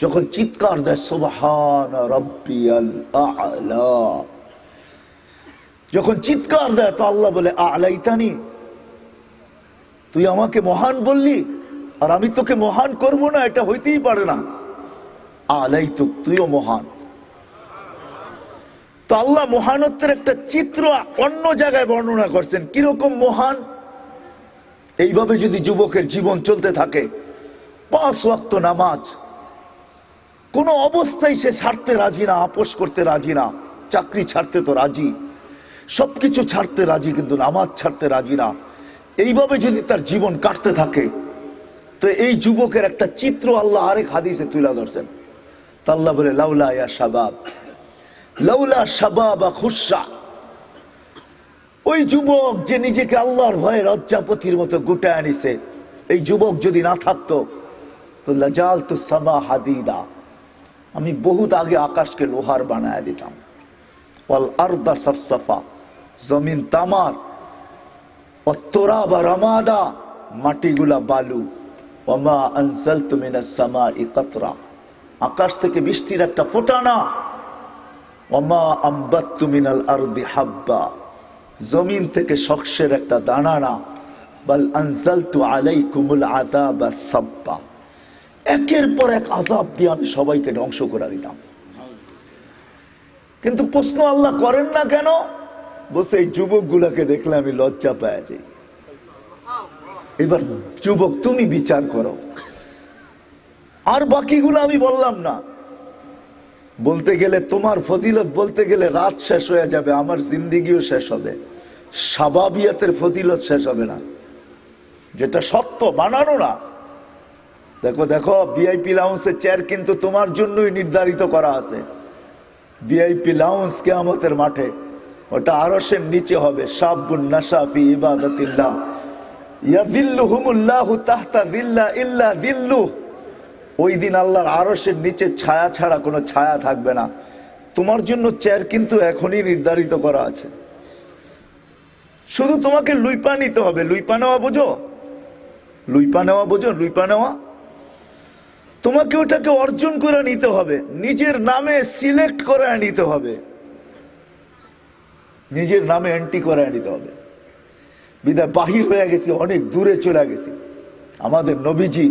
যখন চিৎকার দেয় সুবহান রাব্বিয়াল আ'লা, যখন চিৎকার দেয় তো আল্লাহ বলে আ'লাইতানি, তুই আমাকে মহান বললি আর আমি তোকে মহান করব না, এটা হইতেই পারে না। আ'লাইতুক, তুইও মহান। তো আল্লাহ মহানত্বের একটা চিত্র অন্য জায়গায় বর্ণনা করছেন, কিরকম মহান। এইভাবে যদি যুবকের জীবন চলতে থাকে, 5 ওয়াক্ত নামাজ কোনো অবস্থায় সে ছাড়তে রাজি না, আপোষ করতে রাজি না, চাকরি ছাড়তে তো রাজি, সবকিছু ছাড়তে রাজি, কিন্তু নামাজ ছাড়তে রাজি না, এইভাবে যদি তার জীবন কাটতে থাকে, তো এই যুবকের একটা চিত্র আল্লাহ আরেক হাদিসে তুলে ধরছেন। তা আল্লাহ বলে লাউলা ইয়া শাবাব, লাউলা শাবাবা খুশা, ওই যুবক যে নিজেকে আল্লাহর ভয়ে লজ্জাপতির মতো গুটায় আনিছে, এই যুবক যদি না থাকতো তো লাজালতু সামা হাদিদা, আমি বহুত আগে আকাশকে লোহার বানায় দিতাম। ওয়াল আরদা সাফসাফা, জমিন তামার, ওয়াত-তুরাবা রামাদা, মাটিগুলা বালু, ওয়ামা আনজালতু মিনাস সামাই কাতরা, আকাশ থেকে বৃষ্টির একটা ফোঁটা না, ওয়ামা আম্বাততু মিনাল আরদি হাব্বা, জমিন থেকে শস্যের একটা দানা না, বাল আনজালতু আলাইকুমুল আযাবা সাব্বা, একের পর এক আযাব দিয়ে আমি সবাইকে ধ্বংস করে দিতাম। কিন্তু প্রশ্ন আল্লাহ করেন না কেন? বসে এই যুবকগুলোকে দেখলে আমি লজ্জা পাই যাই। এবার যুবক তুমি বিচার করো। আর বাকিগুলো আমি বললাম না, বলতে গেলে তোমার ফজিলত বলতে গেলে রাত শেষ হয়ে যাবে, আমার জিন্দিগিও শেষ হবে, শাবাবিয়াতের ফজিলত শেষ হবে না, যেটা সত্য বানানো না। দেখো দেখো, ভিআইপি লাউঞ্জের চেয়ার কিন্তু তোমার জন্যই নির্ধারিত করা আছে। ভিআইপি লাউঞ্জ কিয়ামতের মাঠে, ওটা আরশের নিচে হবে। শাবুন নাশা ফি ইবাদাতিল্লাহ ইয়াযিল্লুহুমুল্লাহু তাহতা যিল্লা ইল্লা যিল্লুহ, ওই দিন আল্লাহর আরশের নিচে ছায়া ছাড়া কোনো ছায়া থাকবে না। তোমার জন্য চেয়ার কিন্তু এখনই নির্ধারিত করা আছে, শুধু তোমাকে লুইপা নিতে হবে। লুইপা নেওয়া বোঝো? লুইপা নেওয়া বোঝো? লুইপা নেওয়া, তোমাকে ওটাকে অর্জন করে নিতে হবে, নিজের নামে সিলেক্ট করে নিতে হবে, নিজের নামে এন্ট্রি করে নিতে হবে। বিদায় বাহির হয়ে গেছি, অনেক দূরে চলে গেছি। আমাদের নবীজি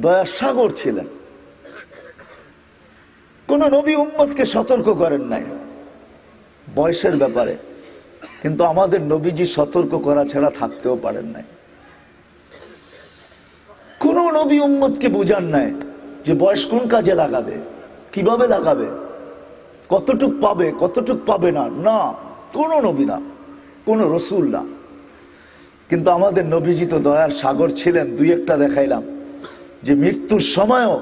দয়ার সাগর ছিলেন, কোন নবী উম্মতকে সতর্ক করেন নাই বয়সের ব্যাপারে, কিন্তু আমাদের নবীজি সতর্ক করা ছাড়া থাকতেও পারেন নাই। কোন নবী উম্মতকে বুঝান নাই যে বয়স কোন কাজে লাগাবে, কিভাবে লাগাবে, কতটুক পাবে কতটুক পাবে না, না, কোন নবী না, কোন রসুল না। কিন্তু আমাদের নবীজি তো দয়ার সাগর ছিলেন। দুই একটা দেখাইলাম যে মৃত্যুর সময়ও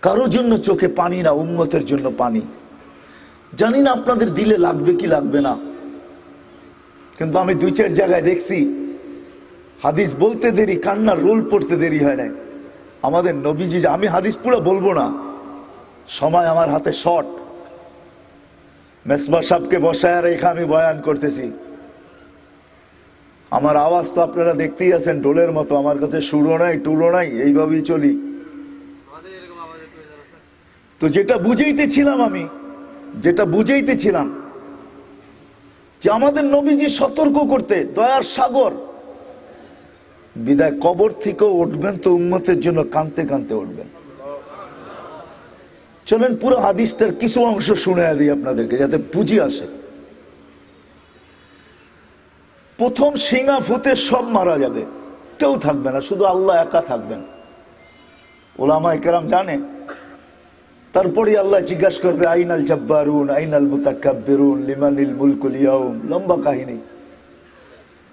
কারোর জন্য চোখে পানি না, উম্মতের জন্য পানি। জানি না আপনাদের দিলে লাগবে কি লাগবে না, কিন্তু আমি 2-4 জায়গায় দেখছি হাদিস বলতে দেরি, কান্নার রোল পড়তে দেরি হয় না। আমাদের নবীজি, আমি হাদিস পুরো বলবো না, সময় আমার হাতে শর্ট। মেসবা সাহেবকে বসায় রেখে আমি বয়ান করতেছি, আমার আওয়াজ তো আপনারা দেখতেই আছেন, ঢোলের মতো। আমার কাছে সুরও নাই টুরও নাই, এইভাবেই চলি। তো যেটা বুঝাইতেছিলাম আমি, যেটা বুঝাইতেছিলাম যে আমাদের নবীজি সতর্ক করতে, দয়ার সাগর, বিদায় কবর থেকেও উঠবেন তো উম্মতের জন্য কাঁদতে কাঁদতে উঠবেন। চলেন পুরো হাদিসটার কিছু অংশ শুনে দিই আপনাদেরকে, যাতে বুঝি আসে। প্রথম সিঙ্গা ফুতে সব মারা যাবে, কেউ থাকবে না, শুধু আল্লাহ একা থাকবেন। ওলামায়ে কেরাম জানে। তারপরে আল্লাহ জিজ্ঞাসা করবে আইনাল জাব্বারুন আইনাল মুতাকাব্বিরুন লিমানিল মুলকুল ইয়াউম, লম্বা কাহিনী।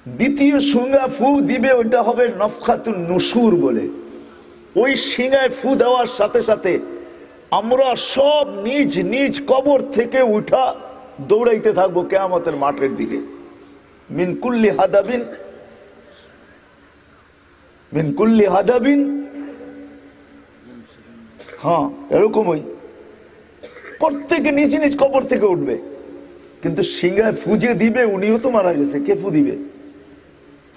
দ্বিতীয় সিঙ্গা ফু দিবে, ওইটা হবে নফখাতুন নুশুর বলে। ওই সিঙ্গায় ফু দেওয়ার সাথে সাথে আমরা সব নিজ নিজ কবর থেকে উঠা দৌড়াইতে থাকবো কিয়ামতের মাঠের দিকে। মিন কুল্লি হাদাবিন, মিন কুল্লি হাদাবিন, হ্যাঁ এরকমই প্রত্যেকে নিজ নিজ কবর থেকে উঠবে। কিন্তু সিঙ্গায় ফুজে দিবে, উনিও তো মারা গেছে, কে ফু দিবে?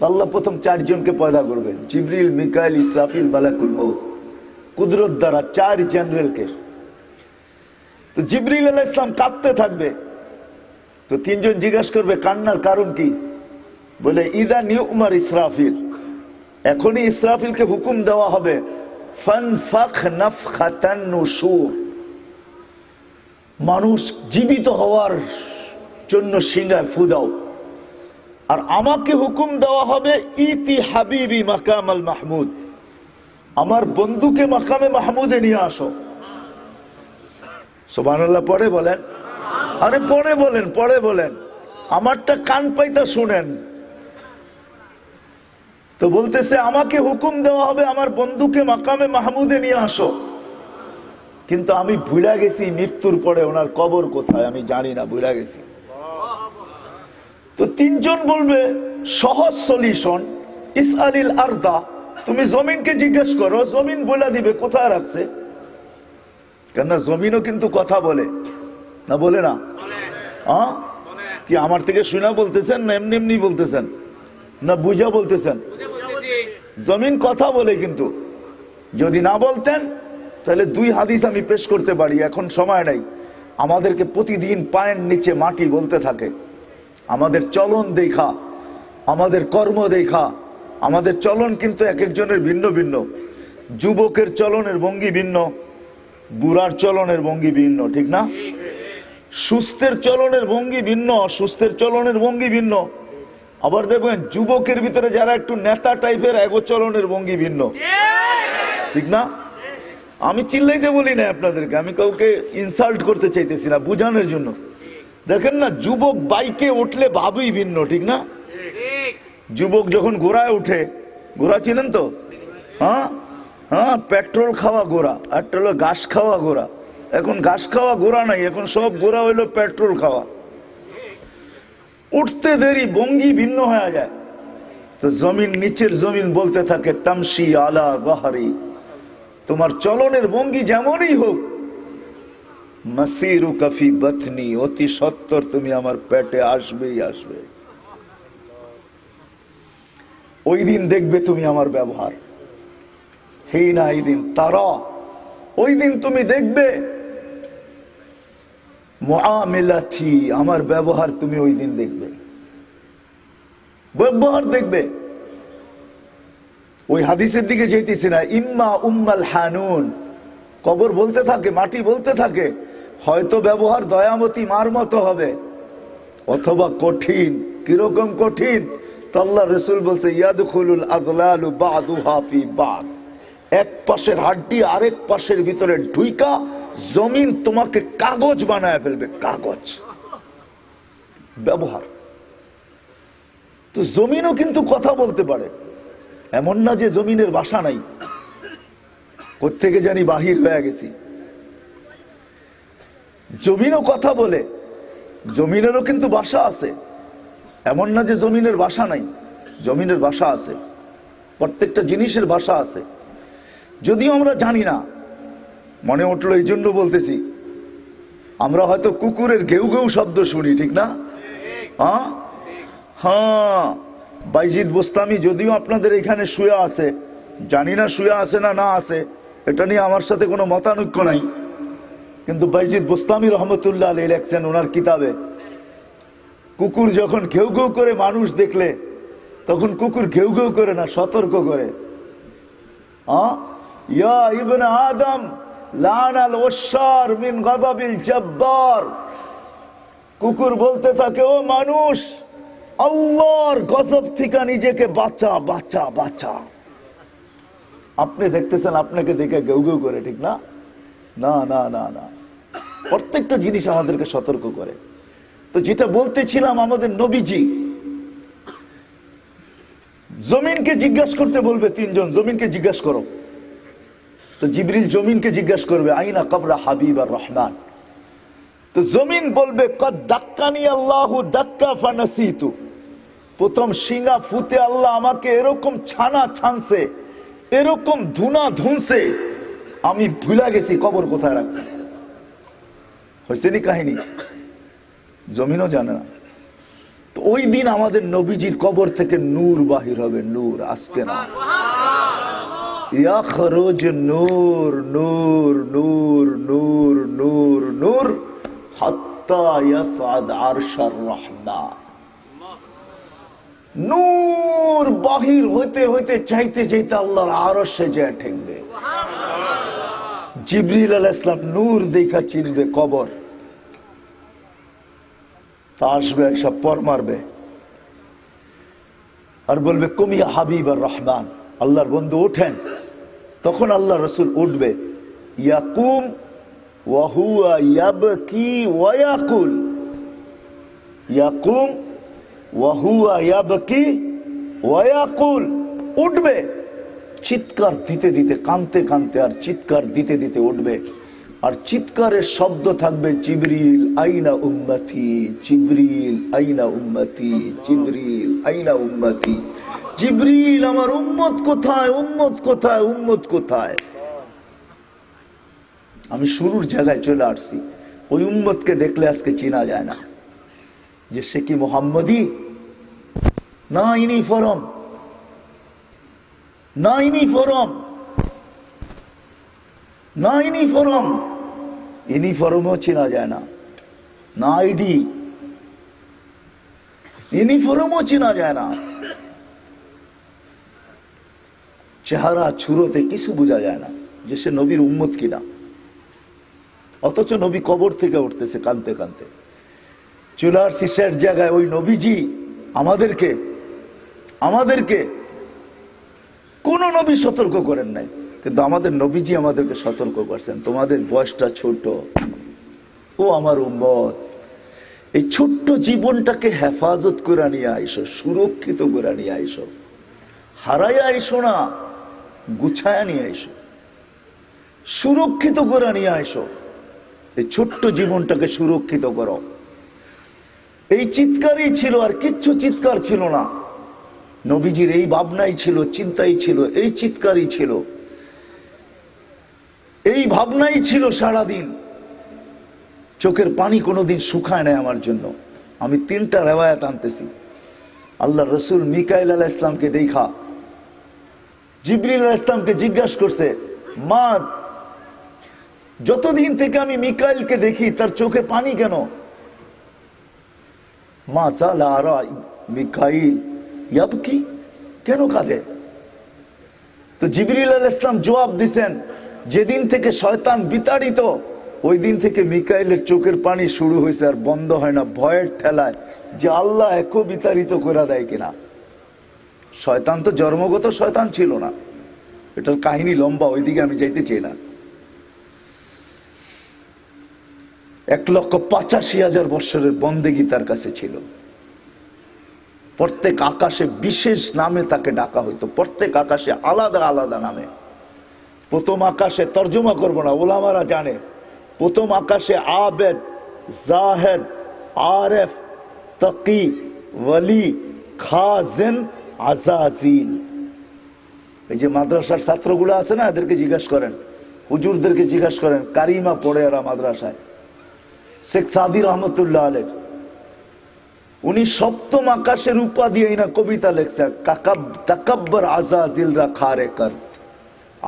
আল্লাহ প্রথম চারজনকে পয়দা করবে, জিবরিল, মিকাইল, ইসরাফিল, মালাকুল মউত, কুদরত দ্বারা 4 জেনারেলকে। তো জিবরিল আলাইহিস সালাম কাঁদতে থাকবে। তো 3 জন জিজ্ঞাসা করবে কান্নার কারণ কি? বলে ইদা নিউমার ইসরাফিল, এখনই ইসরাফিলকে হুকুম দেওয়া হবে ফানফাখ নাফখাতান নুশুর, মানুষ জীবিত হওয়ার জন্য সিঙ্গায় ফু দাও। আর আমাকে হুকুম দেওয়া হবে ইতি হাবিবি মাকাম আল মাহমুদ, আমার বন্ধুকে মাকামে মাহমুদে নিয়ে আসো। সুবহানাল্লাহ পড়ে বলেন, আরে পড়ে বলেন, পড়ে বলেন, আমারটা কান পাইতা শুনেন। তো বলতেছে আমাকে হুকুম দেওয়া হবে আমার বন্ধুকে মাকামে মাহমুদে নিয়ে আসো। কিন্তু আমি ভুলে গেছি মৃত্যুর পরে ওনার কবর কোথায়, আমি জানি না, ভুলে গেছি। তো 3 জন বলবে সহজ সলিউশন, ইসআলিল আরদা, তুমি জমিনকে জিজ্ঞেস করো, জমিন বলে দিবে কোথায় রাখছে। কেন জমিনও কিন্তু কথা বলে না, বলে না? হ্যাঁ, কি আমার থেকে শুনা বলতেছেন না এমনি এমনি বলতেছেন না বুঝা বলতেছেন? জমিন কথা বলে। কিন্তু যদি না বলতেন তাহলে 2 হাদিস আমি পেশ করতে পারি, এখন সময় নাই। আমাদেরকে প্রতিদিন পায়ের নিচে মাটি বলতে থাকে, আমাদের চলন দেখা, আমাদের কর্ম দেখা। আমাদের চলন কিন্তু এক একজনের ভিন্ন ভিন্ন। যুবকের চলনের ভঙ্গি ভিন্ন, বুড়ার চলনের ভঙ্গি ভিন্ন, ঠিক না? সুস্থের চলনের ভঙ্গি ভিন্ন, অসুস্থের চলনের ভঙ্গি ভিন্ন। আবার দেখবেন যুবকের ভিতরে যারা একটু নেতা টাইপের, এগো চলনের ভঙ্গি ভিন্ন, ঠিক না? আমি চিল্লাইতে বলি না আপনাদেরকে, আমি কাউকে ইনসাল্ট করতে চাইতেছি না, বুঝানোর জন্য। দেখেন না, যুবক বাইকে উঠলে ভাবই ভিন্ন, ঠিক না? যুবক যখন ঘোড়ায় উঠে, ঘোড়া চিনেন তো? হ্যাঁ হ্যাঁ, পেট্রোল খাওয়া ঘোড়া, আর হলো ঘাস খাওয়া ঘোড়া। এখন ঘাস খাওয়া ঘোড়া নাই, এখন সব ঘোড়া হইলো পেট্রোল খাওয়া। উঠতে দেরি, ভঙ্গি ভিন্ন হয়ে যায়। তো জমিন, নিচের জমিন বলতে থাকে তামশি আলা যাহরি, তোমার চলনের ভঙ্গি যেমনই হোক, মাসিরুকা ফি বাতনি, অতি সত্বর তুমি আমার পেটে আসবেই আসবে। ওই দিন দেখবে তুমি আমার ব্যবহার, হিনা আইদিন তারা, ওই দিন তুমি দেখবে মুআমিলাতি, আমার ব্যবহার তুমি ওই দিন দেখবে, ব্যবহার দেখবে। ওই হাদিসের দিকে যেতেছি না, ইম্মা উম্মাল হানুন, কবর বলতে থাকে, মাটি বলতে থাকে, হয়তো ব্যবহার দয়ামতী মার মতো হবে, অথবা কঠিন। কিরকম কঠিন? তো আল্লাহ রাসূল বলছে ইয়াদখুলুল আগলালু বাদুহা ফি বাদ, এক পাশের হাড্ডি আরেক পাশের ভিতরে ঢুইকা জমিন তোমাকে কাগজ বানায় ফেলবে, কাগজ। ব্যবহার তো জমিনও কিন্তু কথা বলতে পারে, এমন না যে জমিনের ভাষা নাই। কোত্থেকে জানি বাহির হয়ে গেছি, জমিনও কথা বলে, জমিনেরও কিন্তু ভাষা আছে। এমন না যে জমিনের ভাষা নাই, জমিনের ভাষা আছে, প্রত্যেকটা জিনিসের ভাষা আছে, যদিও আমরা জানি না। মনে উঠলো এই জন্য বলতেছি, আমরা হয়তো কুকুরের ঘেউ ঘেউ শব্দ শুনি, ঠিক না? হ্যাঁ হ্যাঁ, বাইজিদ বোস্তামি যদিও আপনাদের এখানে শুয়ে আছে, জানি না শুয়ে আছে না না আছে, এটা নিয়ে আমার সাথে কোনো মতানৈক্য নাই। কিন্তু বাইজিদ বোস্তামি রহমতুল্লাহ আলাইহি লেখছেন ওনার কিতাবে, কুকুর যখন ঘেউ ঘেউ করে মানুষ দেখলে তখন কুকুর ঘেউ ঘেউ করে না, সতর্ক করে। ইয়া ইবনে আদম লানাল ওয়াশার মিন গাদাবিল জব্বার। কুকুর বলতে থাকে, ও মানুষ, আল্লাহর গজব থেকে নিজেকে বাঁচা বাঁচা বাঁচা। আপনি দেখতেছেন আপনাকে দেখে ঘেউ ঘেউ করে, ঠিক না? না না না না, প্রত্যেকটা জিনিস আমাদেরকে সতর্ক করে। তো যেটা বলতেছিলাম, আমাদের নবীজি জমিনকে জিজ্ঞাসা করতে বলবে, তিনজন জমিনকে জিজ্ঞাসা করো। তো জিবরিল জমিনকে জিজ্ঞাসা করবে, আইনা কবরা হাবিব আর রহমান। তো জমিন বলবে, কদ দাক্কানি আল্লাহু দাক্কা ফানাসিতু। প্রথম শিঙা ফুতে আল্লাহ আমাকে এরকম ছানা ছানছে, এরকম ধুনা ধুনছে, আমি ভুলা গেছি কবর কোথায় রাখছে। হয়েছে নি কাহিনী? জমিনও জানে না। তো ওই দিন আমাদের নবীজির কবর থেকে নূর বাহির হবে, নূর, আজকে না। ইয়াখরুজ নূর নূর নূর নূর নূর নূর হাত্তা ইয়াসআদ আরশার রহমান। নূর বাহির হইতে হইতে চাইতে চাইতে আল্লাহর আরশে যায় ঠেকবে। জিবরিল আলাইহিস সালাম নূর দেখা চিনবে কবর, তা আসবে, সব পর মারবে আর বলবে, কুমিয়া হাবিব আর রহমান, আল্লাহর বন্ধু ওঠেন। তখন আল্লাহ রসুল উঠবে, ইয়াকুম ওয়া হুয়া ইয়াবকি ওয়া ইয়াকুল। ইয়াকুম ওয়া হুয়া ইয়াবকি ওয়া ইয়াকুল। উঠবে, চিৎকার দিতে দিতে, কানতে কানতে আর চিৎকার দিতে দিতে উঠবে। আর চিৎকারের শব্দ থাকবে, জিবরিল আইনা উম্মতি, জিবরিল আইনা উম্মতি, জিবরিল আইনা উম্মতি। জিবরিল আমার উম্মত কোথায়, উম্মত কোথায়, উম্মত কোথায়? আমি শুরুর জায়গায় চলে আসছি। ওই উম্মতকে দেখলে আজকে চেনা যায় না যে সে কি মুহাম্মদী না ইউনিফর্ম, না ইউনিফর্ম, না ইউনিফর্ম, ইউনিফর্মও চেনা যায় না, না আইডি, ইউনিফর্মও চেনা যায় না, চেহারা ছুরোতে কিছু বোঝা যায় না যে সে নবীর উম্মত কিনা। অথচ নবী কবর থেকে উঠতেছে কাঁদতে কাঁদতে। চলে আসছি শেষ জায়গায়। ওই নবীজি আমাদেরকে আমাদেরকে কোন নবী সতর্ক করেন নাই, কিন্তু আমাদের নবীজি আমাদেরকে সতর্ক করছেন, তোমাদের বয়সটা ছোট, ও আমার উম্মত, এই ছোট্ট জীবনটাকে হেফাজত করে নিয়ে আইসো, সুরক্ষিত করে নিয়ে আইসো, হারাইয়া আইসো না, গুছায়া নিয়ে আইসো, সুরক্ষিত করে নিয়ে আইসো। এই ছোট্ট জীবনটাকে সুরক্ষিত করো। এই চিৎকারই ছিল, আর কিচ্ছু চিৎকার ছিল না। নবীজির এই ভাবনাই ছিল, চিন্তাই ছিল, এই চিৎকারই ছিল, এই ভাবনাই ছিল সারাদিন। চোখের পানি কোনোদিন শুকায় নাই আমার জন্য। আমি 3টা রেওয়ায়াত আনতেছি। আল্লাহ রসুল মিকাইল আলাইহিস ইসলামকে দেখা জিবরিল আলাইহিস ইসলামকে জিজ্ঞাসা করছে, মা, যতদিন থেকে আমি মিকাইলকে দেখি তার চোখে পানি কেন? মা চালা আরা মিকাইল ইয়াবকি, কেন কাঁদে? তো জিবরিল আলাইহিস সালাম জবাব দিছেন, যেদিন থেকে শয়তান বিতাড়িত ওই দিন থেকে মিকাইলের চোখের পানি শুরু হয়েছে আর বন্ধ হয় না, ভয়ের ঠেলায় যে আল্লাহ একও বিতাড়িত করে দেয় কিনা। শয়তান তো জন্মগত শয়তান ছিল না, এটার কাহিনী লম্বা, ওইদিকে আমি যাইতে চাই না। 1,85,000 বৎসরের বন্দেগী তার কাছে ছিল। প্রত্যেক আকাশে বিশেষ নামে তাকে ডাকা হইতো, প্রত্যেক আকাশে আলাদা আলাদা নামে। প্রথম আকাশে, তর্জমা করবো না, ওলামারা জানে, প্রথম আকাশে আবেদ, জাহেদ, আরেফ, তাকি, ওয়ালি, খাজেন, আজাজিল। এই যে মাদ্রাসার ছাত্রগুলো আছে না, এদেরকে জিজ্ঞাসা করেন, হুজুরদেরকে জিজ্ঞাসা করেন, কারিমা পড়ে এরা মাদ্রাসায়। শেখ সাদি রহমতুল্লাহ আলাইহ, উনি সপ্তম আকাশের উপাধি না কবিতা লেখছে, তাকাব্বর আজাজিল রা খারে কর।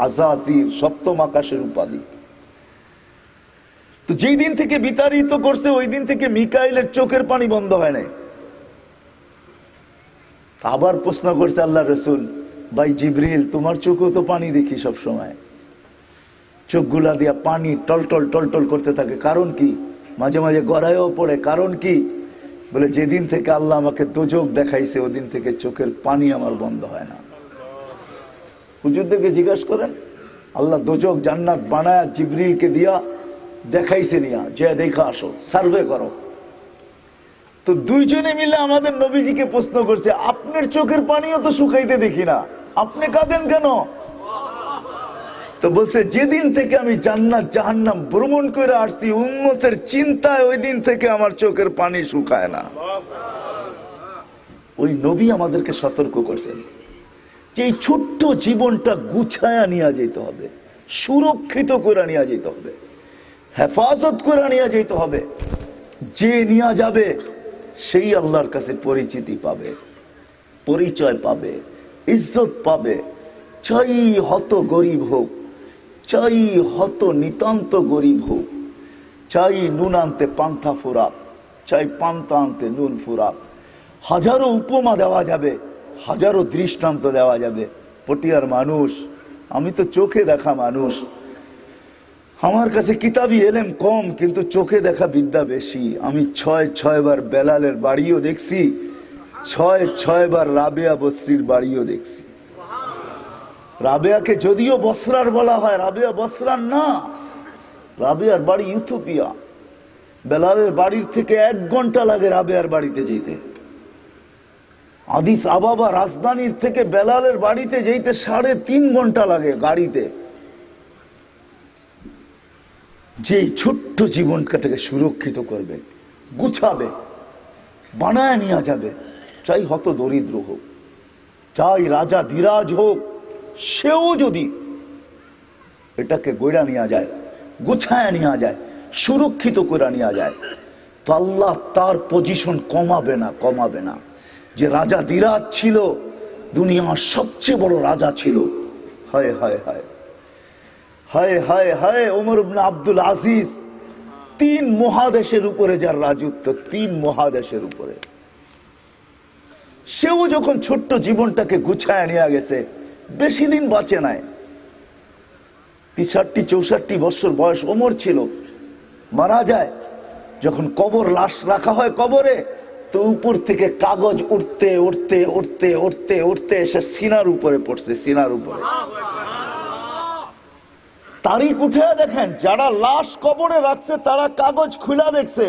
আজাজিল সপ্তম আকাশের উপাধি। তো যেই দিন থেকে বিতাড়িত করছে ওই দিন থেকে মিকাইলের চোখের পানি বন্ধ হয় নাই। আবার প্রশ্ন করছে আল্লাহ রসুল, ভাই জিবরিল, তোমার চোখেও তো পানি দেখি সব সময়, চোখগুলা দিয়া পানি টলটল টলটল করতে থাকে, কারণ কি? মাঝে মাঝে গড়ায়ও পড়ে, কারণ কি? বলে যেদিন থেকে আল্লাহ আমাকে দোজক দেখাইছে ওদিন থেকে চোখের পানি আমার বন্ধ হয় না। হুজুরদেরকে জিজ্ঞাসা করেন, আল্লাহ দোজক জান্নাত বানায়া জিবরিলকে দিয়া দেখাইছে, নিয়া যে দেখা আসো, সার্ভে করো। তো দুইজনে মিলে আমাদের নবীজিকে প্রশ্ন করছে, আপনার চোখের পানিও তো শুকাইতে দেখি না, আপনি কাঁদেন কেন? তো বলছে, যেদিন থেকে আমি জান্নাত জাহান্নাম ভ্রমণ করে আসছি উম্মতের চিন্তায়, ওই দিন থেকে আমার চোখের পানি শুকায় না। ওই নবী আমাদেরকে সতর্ক করছেন যে এই ছোট্ট জীবনটা গুছায়া নিয়ে যেতে হবে, সুরক্ষিত করে নিয়ে যেতে হবে, হেফাজত করে নিয়ে যেতে হবে। যে নিয়ে যাবে সেই আল্লাহর কাছে পরিচিতি পাবে, পরিচয় পাবে, ইজ্জত পাবে। চাই হত গরিব হোক, চাই হত নিতান্ত গরিব হোক, চাই নুন আনতে পান্থা ফুরাক, চাই পান্থা আনতে নুন ফুরাক। হাজারো উপমা দেওয়া যাবে, হাজারো দৃষ্টান্ত দেওয়া যাবে। পটিয়ার মানুষ, আমি তো চোখে দেখা মানুষ, আমার কাছে কিতাবি এলেম কম, কিন্তু চোখে দেখা বিদ্যা বেশি। আমি ৬ বার বেলালের বাড়িও দেখছি, ৬ বার রাবেয়া বসরির বাড়িও দেখছি। রাবেয়াকে যদিও বসরার বলা হয়, রাবেয়া বসরার না, রাবেয়ার বাড়ি ইথিওপিয়া। বেলালের বাড়ির থেকে 1 ঘন্টা লাগে রাবেয়ার বাড়িতে যেতে। আদিস আবাবা রাজধানীর থেকে বেলালের বাড়িতে যেতে 3.5 ঘন্টা লাগে গাড়িতে। যে ছোট্ট জীবনটাকে সুরক্ষিত করবে, গুছাবে, বানায় নিয়ে যাবে, চাই হত দরিদ্র হোক, চাই রাজা ধীরাজ হোক, সেও যদি এটাকে গড়া নিয়ে যায়, গুছায় নিয়ে যায়, সুরক্ষিত করে নিয়ে যায়, তো আল্লাহ তার পজিশন কমাবে না, কমাবে না। যে রাজা ধীরাজ ছিল, দুনিয়ার সবচেয়ে বড় রাজা ছিল, হায় হায় হায় হায় হায় হায়, ওমর ইবনে আব্দুল আজিজ, 3 মহাদেশের উপরে যার রাজত্ব, 3 মহাদেশের উপরে, সেও যখন ছোট্ট জীবনটাকে গুছায় নিয়ে গেছে, বেশি দিন বাঁচে নাই। 63-64 বছর বয়স ওমর ছিল, মারা যায়। যখন কবর, লাশ রাখা হয় কবরে, তো উপর থেকে কাগজ উঠতে উঠতে উঠতে উঠতে উঠতে এসে সিনার উপরে পড়ছে, সিনার উপরে। তারিখ উঠে দেখেন, যারা লাশ কবরে রাখছে তারা কাগজ খুলা দেখছে,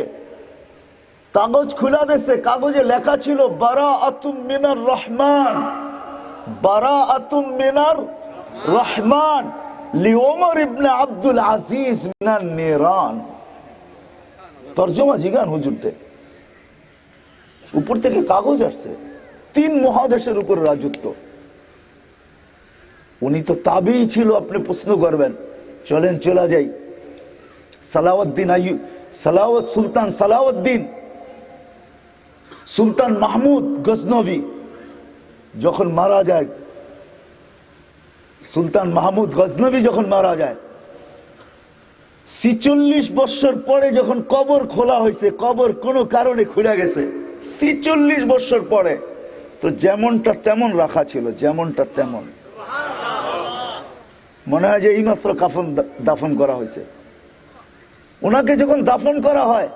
কাগজ খুলা দেখছে, কাগজে লেখা ছিল বারাআতুম মিনার রহমান, বারাআতুম মিনার রহমান লিওমর ইবনে আব্দুল আজিজ মিনান নিরান। তরজমা জিগান হুজুরতে, উপর থেকে কাগজ আসছে, 3 মহাদেশের উপর রাজত্ব। উনি তো তাবেই ছিল, আপনি প্রশ্ন করবেন। চলেন চলে যাই, সালাউদ্দিন আইয়ুব, সুলতান সালাউদ্দিন, সুলতান মাহমুদ গজনবী যখন মারা যায়, সুলতান মাহমুদ গজনবী যখন মারা যায়, 46 বছর পরে যখন কবর খোলা হয়েছে, কবর কোনো কারণে খুলে গেছে 46 বছর পরে, তো যেমনটা তেমন রাখা ছিল, যেমনটা তেমন। মনে হয় যে এইমাত্র কাফন দাফন করা হয়েছে। ওনাকে যখন দাফন করা হয়,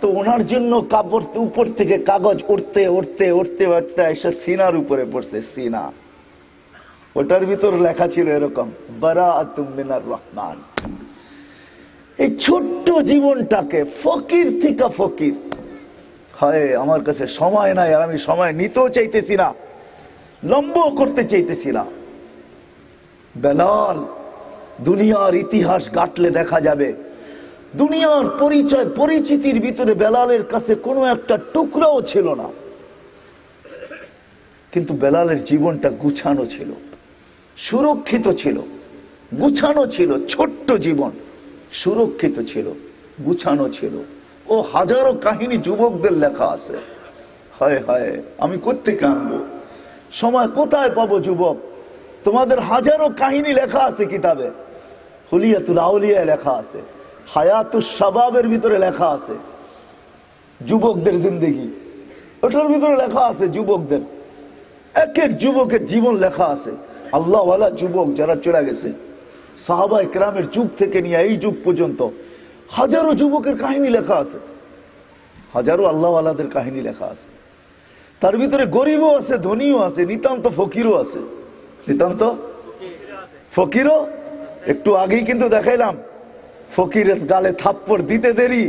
তো ওনার জন্য কাপড় উপর থেকে কাগজ উঠতে উঠতে উঠতে উঠতে এসে সিনার উপরে পড়ছে, সিনা। ওটার ভিতর লেখা ছিল এরকম, বারাআতুম মিনার রহমান। এই ছোট্ট জীবনটাকে, ফকির থেকে ফকির, হয় আমার কাছে সময় নাই, আর আমি সময় নিতেও চাইতেছি না, লম্ব করতে চাইতেছি না। বেলাল, দুনিয়ার ইতিহাস ঘাটলে দেখা যাবে, দুনিয়ার পরিচয় পরিচিতির ভিতরে বেলালের কাছে কোনো একটা টুকরাও ছিল না, কিন্তু বেলালের জীবনটা গুছানো ছিল, সুরক্ষিত ছিল, গুছানো ছিল। ছোট্ট জীবন সুরক্ষিত ছিল, গুছানো ছিল। ও হাজারো কাহিনী যুবকদের লেখা আছে। হায় হায়, আমি কোত্থেকে আনবো সময়, কোথায় পাবো যুবক? তোমাদের হাজারো কাহিনী লেখা আছে কিতাবে, হুলিয়াতুল আউলিয়া লেখা আছে, হায়াতুস শাবাবের ভিতরে লেখা আছে যুবকদের জিন্দেগি, ওটার ভিতরে লেখা আছে যুবকদের। এক এক যুবকের জীবন লেখা আছে। আল্লাহওয়ালা যুবক যারা চলে গেছে, সাহাবা ইকরামের যুগ থেকে নিয়ে এই যুগ পর্যন্ত হাজারো যুবকের কাহিনী লেখা আছে, হাজারো আল্লাহওয়ালাদের কাহিনী লেখা আছে। তার ভিতরে গরিবও আছে, ধনীও আছে, নিতান্ত ফকিরও আছে। নিতান্ত ফকিরও, একটু আগেই কিন্তু দেখাইলাম, ফকিরের গালে থাপ্পড় দিতে দেরি,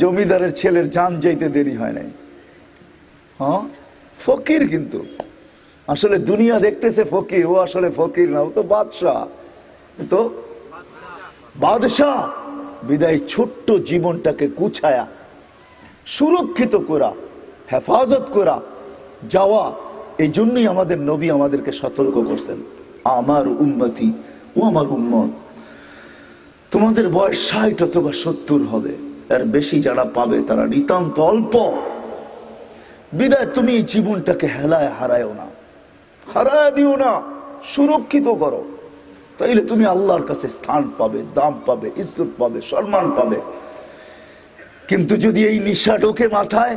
জমিদারের ছেলের জান যাইতে দেরি হয় নাই। হ্যাঁ, ফকির কিন্তু আসলে দুনিয়া দেখতেছে ফকির, ও আসলে ফকির না, ও তো বাদশাহ, তো বাদশাহ। বিদায় ছোট্ট জীবনটাকে গুছায়া সুরক্ষিত করা, হেফাজত করা যাওয়া, এই জন্যই আমাদের নবী আমাদেরকে সতর্ক করছেন, আমার উম্মতি ও আমার উম্মত, তোমাদের বয়স 60 অথবা 70 হবে, এর বেশি যারা পাবে তারা নিতান্ত অল্প। বিদায় তুমি এই জীবনটাকে হেলায় হারায়ও না, হারায় দিও না, সুরক্ষিত করো। তাইলে তুমি আল্লাহর কাছে স্থান পাবে, দাম পাবে, ইজ্জত পাবে, সম্মান পাবে। কিন্তু যদি এই নিশা ঢোকে মাথায়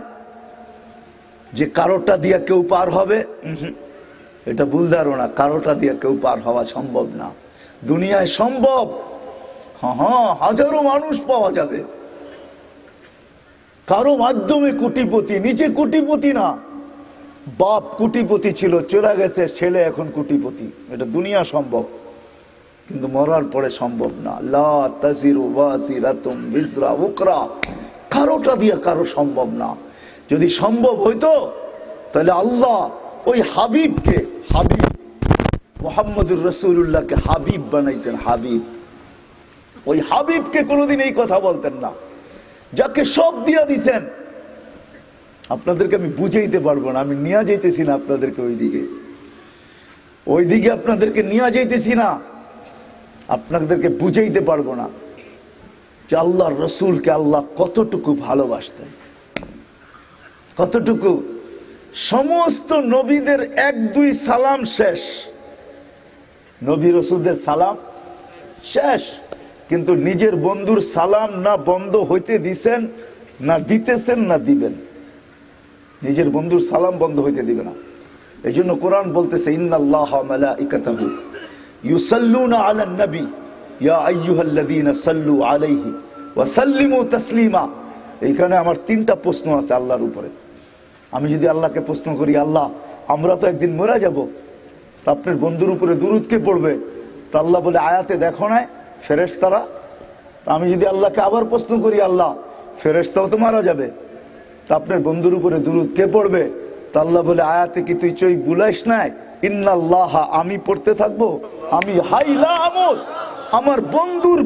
যে কারোটা দিয়া কেউ পার হবে, এটা ভুল ধারণা। কারোটা দিয়া কেউ পার হওয়া সম্ভব না। দুনিয়ায় সম্ভব, হ্যাঁ, হাজারো মানুষ পাওয়া যাবে, কারো মাধ্যমে কোটিপতি, নিজে কোটিপতি না, বাপ কোটিপতি ছিল, চলে গেছে, ছেলে এখন কোটিপতি, এটা দুনিয়া সম্ভব। কিন্তু মরার পরে সম্ভব না। লা তাজিরু ওয়াজিরাতুম বিজরা উকরা, কারোটা দিয়া কারো সম্ভব না। যদি সম্ভব হইতো তাহলে আল্লাহ ওই হাবিবকে, হাবিব মুহাম্মদুর রাসূলুল্লাহকে হাবিব বানাইছেন, হাবিব। ওই হাবিবকে কোনোদিন এই কথা বলতেন না, যাকে সব দিয়া দিছেন। আপনাদেরকে আমি বুঝাইতে পারবো না, আমি নিয়ে যাইতেছি না আপনাদেরকে ওইদিকে আপনাদেরকে নিয়ে যাইতেছি না, আপনাদেরকে বুঝাইতে পারবো না যে আল্লাহর রসুলকে আল্লাহ কতটুকু ভালোবাসতেন, কতটুকু। সমস্ত নবীদের 1-2 সালাম শেষ, নবী রসুলদের সালাম শেষ, কিন্তু নিজের বন্ধুর সালাম না বন্ধ হইতে দিছেন, না দিতেছেন, না দিবেন। নিজের বন্ধুর সালাম বন্ধ হইতে দিবে না। এই জন্য কোরআন বলতেছে, ইন্নাল্লাহা ওয়া মালাইকাতাহু ইউসাল্লুনা আলান নবী ইয়া আইয়ুহাল্লাযীনা সাল্লু আলাইহি ওয়া সাল্লিমু তাসলিমা। এইখানে আমার 3টা প্রশ্ন আছে আল্লাহর উপরে। আমি যদি আল্লাহকে প্রশ্ন করি, আল্লাহ আমরা তো একদিন মরে যাব, তা আপনার বন্ধুর উপরে দুরূদ কে পড়বে? তা আল্লাহ বলে, আয়াতে দেখো না ফেরেশতারা। আমি যদি আল্লাহকে আবার প্রশ্ন করি, আল্লাহ ফেরেশতাও তো মারা যাবে, তা আপনার বন্ধুর উপরে দুরূদ কে পড়বে? তা আল্লাহ বলে, আয়াতে কি তুই চোখ বুলাইস নাই? ইন্নাল্লাহা, আমি পড়তে থাকবো, আমি হাইলা আমল, আমার বন্ধুর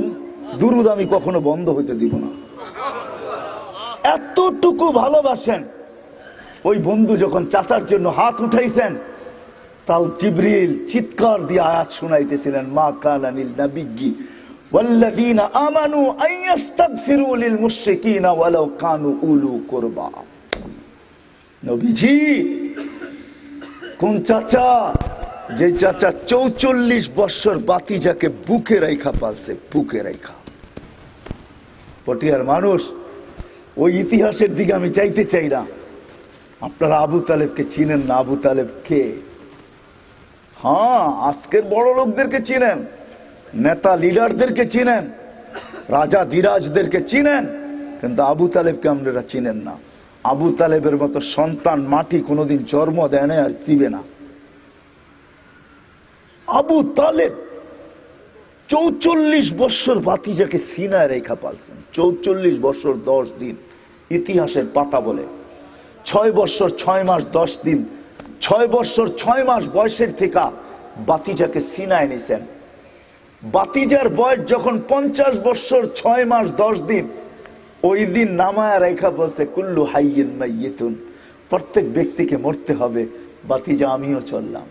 দুরূদ আমি কখনো বন্ধ হইতে দিব না। এতটুকু ভালোবাসেন। ওই বন্ধু যখন চাচার জন্য হাত উঠাইছেন, তাও জিবরিল চিৎকার দিয়ে আয়াত শুনাইতেছিলেন, মা কানা লিন নাবিয়্যি ওয়াল্লাযীনা আমানু আইয়াস্তাগফিরু লিল মুশরিকিনা ওয়ালাউ কানু উলু কুরবা। নবীজি কোন চাচা? যে চাচা 44 বছর বাতিজাকে বুকে রাইখা পালছে, বুকে রাইখা। পটিয়ার মানুষ, ওই ইতিহাসের দিকে আমি চাইতে চাই না। আপনারা আবু তালেবকে চিনেন না? আবু তালেব কে? হ্যাঁ, আজকের বড় লোকদেরকে চিনেন, নেতা লিডারদেরকে চিনেন, রাজা দিরাজদেরকে চিনেন, কিন্তু আবু তালেবকে আপনারা চিনেন না। আবু তালেবের মতো সন্তান মাটি কোনোদিন জন্ম দেয় না, আর দিবে না। আবু তালেব 44 বছর বাতিজাকে সিনায় রেখা পালছেন, 44 বছর 10 দিন। ইতিহাসের পাতা বলে 6 বছর 6 মাস 10 দিন, 6 বছর 6 মাস বয়সের থেকে বাতিজাকে সিনায় নিছেন। বাতিজার বয়স যখন 50 বছর 6 মাস 10 দিন, ওই দিন নামায়া রেখা বলছে, কুল্লু হাইয়িন মাইয়িতুন, প্রত্যেক ব্যক্তিকে মরতে হবে, বাতিজা আমিও চললাম।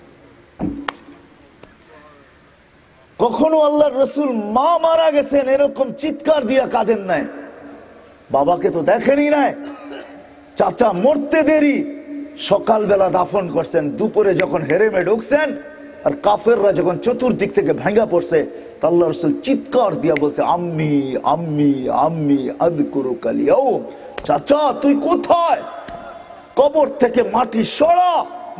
কখনো আল্লাহর রসুল মা মারা গেছেন এরকম চিৎকার দিয়া কাঁদেন নাই, বাবাকে তো দেখেনি নাই। চাচা মরতে দেরি, সকালবেলা দাফন করছেন, দুপুরে যখন হেরেমে ঢুকছেন আর কাফেররা যখন চতুর্দিক থেকে ভেঙে পড়ছে, আল্লাহ রসুল চিৎকার দিয়া বলছে, আম্মি আম্মি আম্মি আযকুরুকা আল-ইয়াওম। চাচা তুই কোথায়? কবর থেকে মাটি সরা,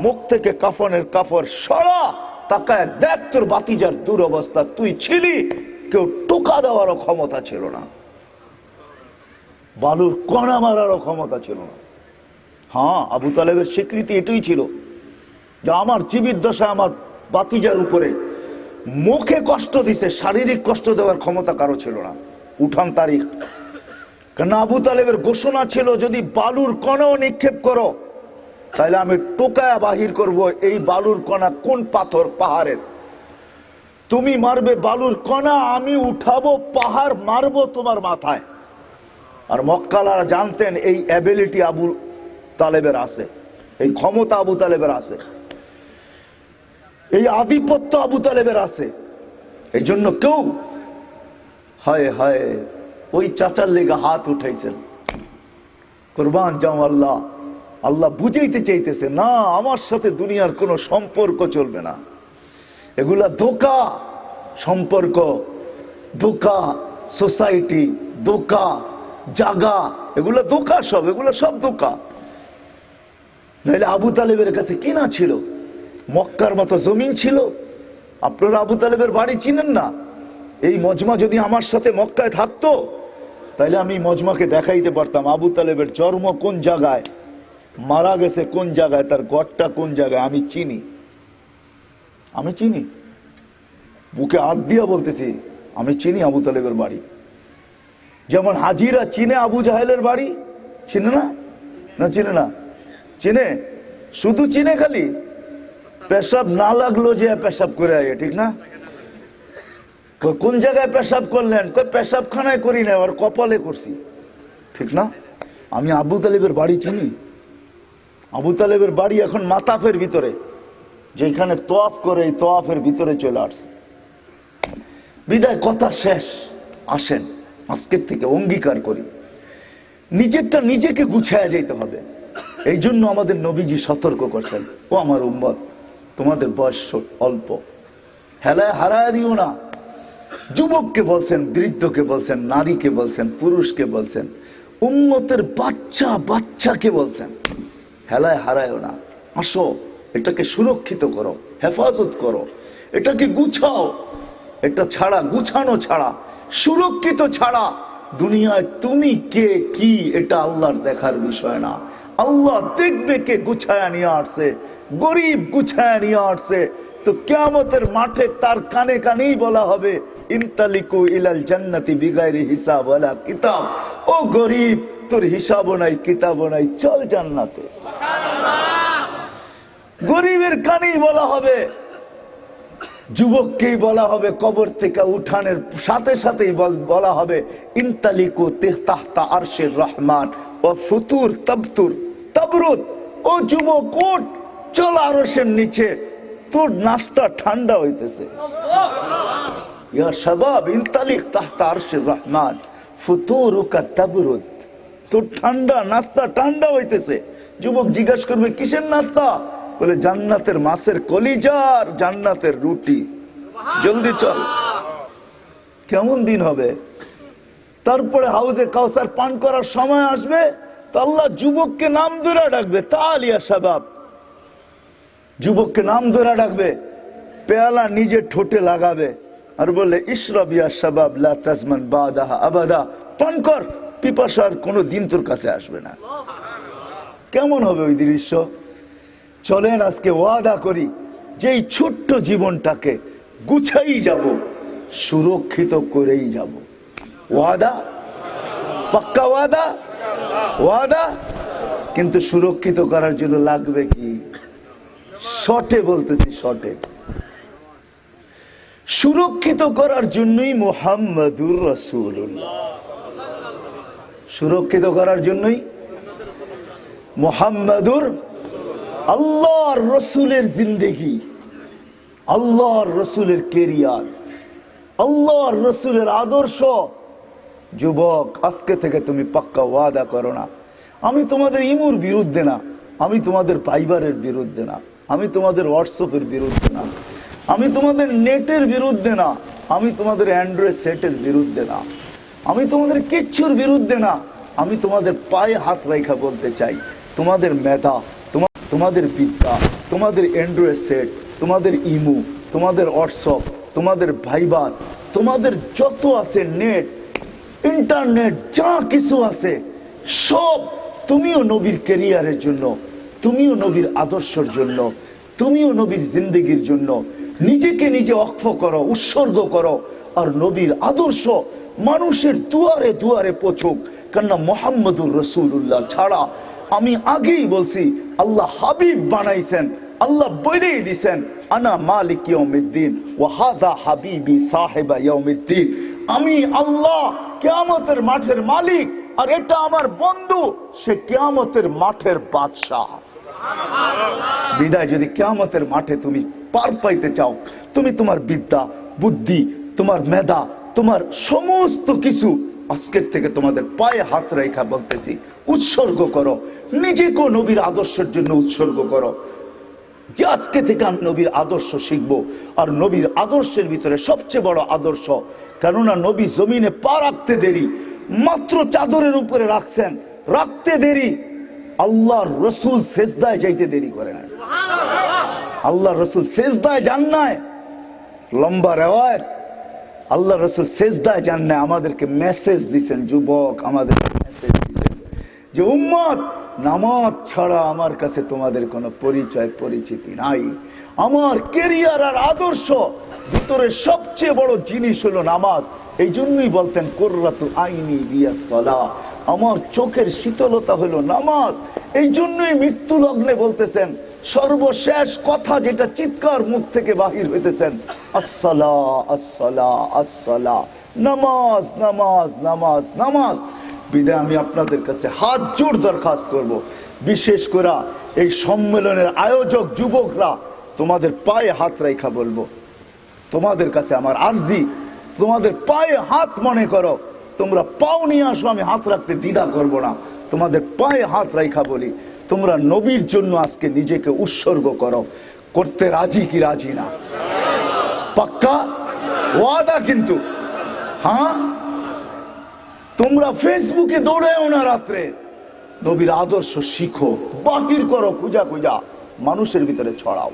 মুখ থেকে কাফনের কাপড় সরা, তাকায় দেখ তোর বাতিজার দুরবস্থা। তুই ছিলি, কেউ টোকা দেওয়ারও ক্ষমতা ছিল না, বালুর কণা মারারও ক্ষমতা ছিল না। হ্যাঁ, আবু তালেবের স্বীকৃতি এটাই ছিল যে আমার জীবিত দশায় আমার বাতিজার উপরে মুখে কষ্ট দিছে, শারীরিক কষ্ট দেওয়ার ক্ষমতা কারো ছিল না। উঠান তারিখ। কারণ আবু তালেবের ঘোষণা ছিল, যদি বালুর কণাও নিক্ষেপ করো তাহলে আমি টোকায়া বাহির করব এই বালুর কণা কোন পাথর পাহাড়ের। তুমি মারবে বালুর কণা, আমি উঠাবো পাহাড়, মারবো তোমার মাথায়। আর মক্কালারা জানতেন এই অ্যাবিলিটি আবু তালেবের আছে, এই ক্ষমতা আবু তালেবের আছে, এই আধিপত্য আবু তালেবের আছে। এই জন্য কেউ হায় হায় ওই চাচার লেগে হাত উঠাইছেন। কুরবান যাও আল্লাহ। আল্লাহ বুঝাইতে চাইতেছে, না, আমার সাথে দুনিয়ার কোনো সম্পর্ক চলবে না। এগুলা ধোঁকা, সম্পর্ক ধোঁকা, সোসাইটি ধোঁকা, জাগা, এগুলো ধোঁকা, সব এগুলো সব ধোঁকা। নাহলে আবু তালেবের কাছে কিনা ছিল, মক্কার মতো জমিন ছিল। আপনারা আবু তালেবের বাড়ি চিনেন না? এই মজমা যদি আমার সাথে মক্কায় থাকতো তাহলে আমি মজমাকে দেখাইতে পারতাম আবু তালেবের জন্ম কোন জায়গায়, মারা গেছে কোন জায়গায়, তার গড়টা কোন জায়গায়। আমি চিনি, আমি চিনি, বুকে হাত দিয়া বলতেছি, আমি চিনি আবু তালেবের বাড়ি। যেমন হাজিরা চিনে আবু জাহেলের বাড়ি, চিনে না? না চিনে না? চিনে, শুধু চিনে, খালি পেশাব না লাগলো যে পেশাব করে আয়, ঠিক না? কোন জায়গায় পেশাব করলেন? পেশাবখানায় করি না, আর কপালে করছি, ঠিক না? আমি আবু তালেবের বাড়ি চিনি। আবু তালেবের বাড়ি এখন মাতাফের ভিতরে, যেখানে তোয়াফ করে এই তোয়াফের ভিতরে চলে আসছে। বিদায় কথা শেষ। আসেন আজকের থেকে অঙ্গীকার করি, নিজেরটা নিজেকে গুছায়া যেতে হবে। এই জন্য আমাদের নবীজি সতর্ক করছেন, ও আমার উম্মত, তোমাদের বয়স অল্প, হেলায় হারায় দিও না। যুবককে বলছেন, বৃদ্ধকে বলছেন, নারীকে বলছেন, পুরুষকে বলছেন, উম্মতের বাচ্চা বাচ্চাকে বলছেন, হেলায় হারায়ও না। আসো, এটাকে সুরক্ষিত করো, হেফাজত করো, এটাকে গুছাও। এটা ছাড়া, গুছানো ছাড়া, সুরক্ষিত ছাড়া দুনিয়ায় তুমি কে কি এটা আল্লাহর দেখার বিষয় না। আল্লাহ দেখবে কে গুছায়া নিয়ে আসছে। গরিব গুছায়া নিয়ে আসছে তো কিয়ামতের মাঠে তার কানে কানেই বলা হবে, ইনতালিকু ইলাল জান্নাতি বিগাইরি হিসাব ওয়ালা কিতাব। ও গরিব, তোর হিসাবও নাই, কিতাবও নাই, চল জান্নাতে। গরিবের কানেই বলা হবে, যুবককেই বলা হবে, কবর থেকে উঠানের সাথে সাথেই বলা হবে, ইনতালিকু তাহতা আরশির রহমান ও ফুতুর তাবতুর তাবরুদ। ও যুবক, উঠ, চল আরশের নিচে, তোর নাস্তা ঠান্ডা হইতেছে। ইয়া শাবাব, ইনতালিক তাহতা আরশির রহমান ফুতুরুকা তাবরুদ। তোর ঠান্ডা নাস্তা ঠান্ডা হইতেছে। যুবক জিজ্ঞাসা করবে, কিসের নাস্তা? বলে, জান্নাতের মাছের কলিজার জান্নাতের রুটি, জলদি চল। কেমন দিন হবে? তারপরে হাউজে কাউসার পান করার সময় আসবে তো আল্লাহ যুবককে নাম ধরে ডাকবে, তালিয়া শাবাব। যুবককে নাম ধরে ডাকবে, পেয়ালা নিজে ঠোঁটে লাগাবে আর বলে, ইশরাব ইয়া শাবাব লা তাজমান বাদাহা আবাদা। পান কর, পিপাসার কোনো দিন তোর কাছে আসবে না। কেমন হবে ওই দৃশ্য? চলেন আজকে ওয়াদা করি যে এই ছোট্ট জীবনটাকে গুছাই যাব, সুরক্ষিত করেই যাব। ওয়াদা? পাক্কা ওয়াদা? ওয়াদা। কিন্তু সুরক্ষিত করার জন্য লাগবে কি? শর্টে বলতেছি, শর্টে। সুরক্ষিত করার জন্যই মুহাম্মাদুর রাসূলুল্লাহ। সুরক্ষিত করার জন্যই মুহাম্মাদুর, আল্লাহর রসুলের জিন্দেগি, আল্লাহর রসুলের কেরিয়ার, আল্লাহর রসুলের আদর্শ। যুবক, আজকে থেকে তুমি পাক্কা ওয়াদা করো না, আমি তোমাদের ইমুর বিরুদ্ধে না, আমি তোমাদের ফাইবারের বিরুদ্ধে না, আমি তোমাদের হোয়াটসঅ্যাপের বিরুদ্ধে না, আমি তোমাদের নেটের বিরুদ্ধে না, আমি তোমাদের অ্যান্ড্রয়েড সেটের বিরুদ্ধে না, আমি তোমাদের কিচ্ছুর বিরুদ্ধে না। আমি তোমাদের পায়ে হাত রেখা বলতে চাই, তোমাদের মেধা, তোমাদের বিদ্যা, তোমাদের অ্যান্ড্রয়েড সেট, তোমাদের ইমো, তোমাদের হোয়াটসঅ্যাপ, তোমাদের ভাইবার, তোমাদের যত আছে নেট, ইন্টারনেট, যা কিছু আছে সব তুমিও নবীর ক্যারিয়ারের জন্য, তুমিও নবীর আদর্শের জন্য, তুমিও নবীর জিন্দেগির জন্য নিজেকে নিজে অক্ষ করো, উৎসর্গ করো। আর নবীর আদর্শ মানুষের দুয়ারে দুয়ারে পৌঁছুক। কেননা মুহাম্মদুর রাসূলুল্লাহ ছাড়া, আমি আগেই বলছি, আল্লাহ হাবিব বানাইছেন, আল্লাহ বলেই দিছেন, আনা মালিক ইয়াউমিদ্দিন ওয়া হাযা হাবিবি সাহিবা ইয়াউমিদ্দিন। আমি আল্লাহ কিয়ামতের মাঠের মালিক, আর এটা আমার বন্ধু, সে কিয়ামতের মাঠের বাদশা। বিদায় যদি কিয়ামতের মাঠে তুমি পার পাইতে চাও, তুমি তোমার বিদ্যা, বুদ্ধি, তোমার মেধা, তোমার সমস্ত কিছু আজকের থেকে তোমাদের পায়ে হাত রেখা বলতেছি, উৎসর্গ করো। নিজেকে নবীর আদর্শের জন্য উৎসর্গ করো, যে আজকে থেকে আমি নবীর আদর্শ শিখবো। আর নবীর আদর্শের ভিতরে সবচেয়ে বড় আদর্শ, কেননা নবী জমিনে পা রাখতে দেরি, মাত্র চাদরের উপরে রাখছেন, রাখতে দেরি, আল্লাহর রসুল সেজদায় যাইতে দেরি করে না। আল্লাহ রসুল সেজদায় যান নাই, লম্বা রেওয়ায়ত, আল্লাহ রসুল সেজদায় যান নাই, আমাদেরকে মেসেজ দিছেন, যুবক আমাদেরকে মেসেজ দিছেন যে উম্মত, নামাজ ছাড়া আমার কাছে তোমাদের কোনো পরিচয় পরিচিতি নাই। আমার ক্যারিয়ার আর আদর্শ ভিতরে সবচেয়ে বড় জিনিস হলো নামাজ। এই জন্যই বলতেন কুররাতু আইনি বিয়াস সালাহ, আমার চোখের শীতলতা হলো নামাজ। এই জন্যই মৃত্যু লগ্নে বলতেছেন, সর্বশেষ কথা যেটা চিৎকার মুখ থেকে বাহির হইতেছেন, আসসালা আসসালা আসসালা, নামাজ নামাজ নামাজ নামাজ। বিদায় আমি আপনাদের কাছে হাত জোড় দরখাস্ত করব, বিশেষ করে এই সম্মেলনের আয়োজক যুবকরা, তোমাদের পায়ে হাত রেখা বলবো, তোমাদের কাছে আমার আরজি, তোমাদের পায়ে হাত মনে করো, তোমরা পাও নিয়ে আসো, আমি হাত রাখতে দ্বিধা করব না। তোমাদের পায়ে হাত রেখা বলি, তোমরা নবীর জন্য আজকে নিজেকে উৎসর্গ করো। করতে রাজি কি রাজি না? পাক্কা ওয়াদা কিন্তু? হ্যাঁ, তোমরা ফেসবুকে দৌড়াও না, রাত্রে নবীর আদর্শ শিখো, বাহির করো, খুঁজা খুঁজা মানুষের ভিতরে ছড়াও।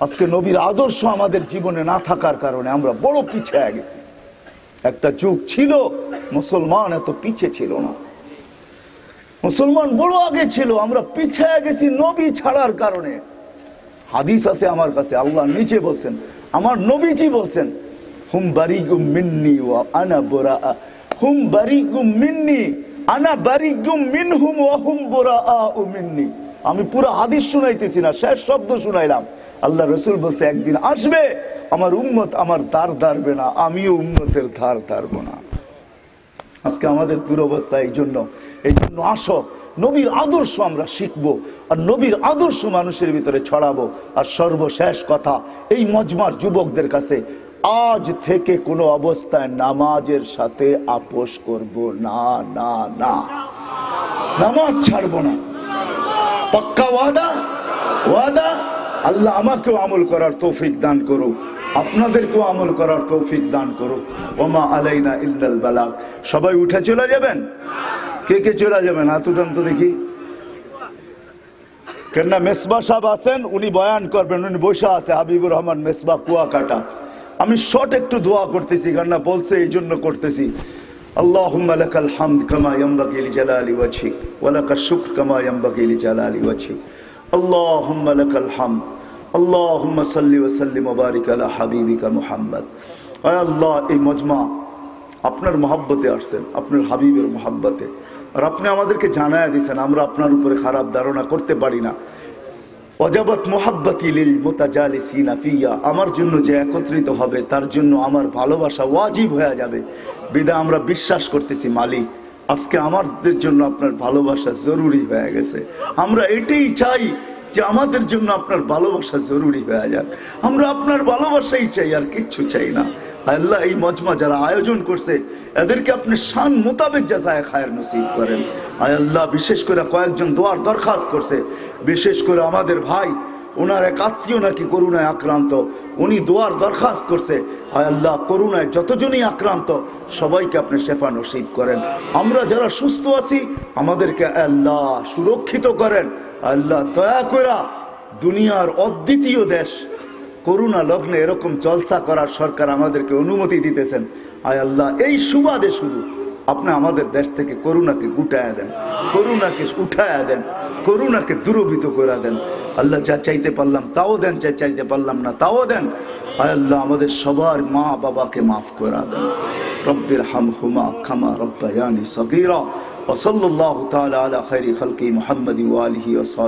আজকে নবীর আদর্শ আমাদের জীবনে না থাকার কারণে আমরা বড় পিছিয়ে গেছি। একটা যুগ ছিল মুসলমান এত পিছে ছিল না, মুসলমান বড় আগে ছিল, আমরা পিছিয়ে গেছি নবী ছাড়ার কারণে। হাদিস আছে আমার কাছে, আল্লাহ নিচে বলছেন, আমার নবীজি বলছেন, হুম বারিগুম মিন্নি ওয়া আনা বুরাআ, হুম বারিগুম মিন্নি আনা বারিগুম মিনহুম ওয়া হুম বুরাআউ মিন্নি। আমি পুরো হাদিস শুনাইতেছি না, শেষ শব্দ শুনাইলাম। আল্লাহ রসুল বলছে, একদিন আসবে আমার উম্মত আমার ধার ধারবে না, আমিও উম্মতের ধার ধারবো না। আজকে আমাদের দুরবস্থা। এই জন্য আসো, নবীর আদর্শ আমরা শিখবো, আর নবীর আদর্শ মানুষের ভিতরে ছড়াবো। আর সর্বশেষ কথা, এই মজমার যুবকদের কাছে, আজ থেকে কোনো অবস্থায় নামাজের সাথে আপোষ করব না, না না, নামাজ ছাড়বো না। পাক্কা ওয়াদা? ওয়াদা? আল্লাহ আমাকেও আমল করার তৌফিক দান করুক, আপনাদেরকেও আমল করার তৌফিক দান করুক। ওমা আলাইনা ইল্লাল বালাগ। সবাই উঠে চলে যাবেন? কে কে চলে যাবেন? হাত উঠান তো দেখি। কেননা মেসবা সাহেব আছেন, উনি বয়ান করবেন, উনি বসে আছে, হাবিবুর রহমান মেসবা কুয়াকাটা। আমি শর্ট একটু দোয়া করতেছি, কেননা বলছে এই জন্য করতেছি। আল্লাহুম্মা লাকাল হামদ কামা ইয়ানবাগি লিজালালি ওয়াজহিক ওয়া লাকাশ শুকর কামা ইয়ানবাগি লিজালালি ওয়াজহিক। আল্লাহুম্মা লাকাল হামদ, আল্লাহুম্মা সাল্লি ওয়া সাল্লিম ওয়া বারিক আলা হাবিবিকা মুহাম্মদ। আয় আল্লাহ, এই মজমা আপনার মহব্বতে আসছেন, আপনার হাবিবের মহব্বতে, আর আপনি আমাদেরকে জানায়া দিয়েছেন আমরা আপনার উপরে খারাপ ধারণা করতে পারি না। ওয়াজাবাত মুহাব্বতি লিল মুতাজালিসিনা ফিয়া, আমার জন্য যে একত্রিত হবে তার জন্য আমার ভালোবাসা ওয়াজিব হয়ে যাবে। বিদা আমরা বিশ্বাস করতেছি মালিক, আজকে আমাদের জন্য আপনার ভালোবাসা জরুরি হয়ে গেছে। আমরা এটাই চাই যে আমাদের জন্য আপনার ভালোবাসা জরুরি হয়ে যাক। আমরা আপনার ভালোবাসাই চাই, আর কিচ্ছু চাই না। আল্লাহ, এই মজমা যারা আয়োজন করছে এদেরকে আপনি শান মোতাবেক জাযায়ে খায়ের নসিব করেন। আয় আল্লাহ, বিশেষ করে কয়েকজন দোয়ার দরখাস্ত করছে, বিশেষ করে আমাদের ভাই, ওনার এক আত্মীয় নাকি করোনায় আক্রান্ত, উনি দোয়ার দরখাস্ত করছে। আয় আল্লাহ, করোনায় যতজনই আক্রান্ত সবাইকে আপনি শেফা নসিব করেন। আমরা যারা সুস্থ আছি আমাদেরকে আল্লাহ সুরক্ষিত করেন। আল্লাহ দয়া কইরা দুনিয়ার অদ্বিতীয় দেশ, করুণা লগ্নে এরকম জলসা করার সরকার আমাদেরকে অনুমতি দিতেছেন। আয় আল্লাহ, এই সুবাদে শুধু আপনি আমাদের দেশ থেকে করুণাকে গুটায়া দেন, করুণাকে উঠায়া দেন, করুণাকে দূরভূত করে দেন। আল্লাহ, যা চাইতে পারলাম তাও দেন, যা চাইতে পারলাম না তাও দেন। আয় আল্লাহ, আমাদের সবার মা বাবাকে মাফ করে দেন। রব্বির হামহুমা কামা রব্বায়ানি সগীরা। ওয়া সাল্লাল্লাহু তাআলা আলা খায়রি খালকি মুহাম্মাদি ওয়া আলিহি ওয়া সাহবিহি।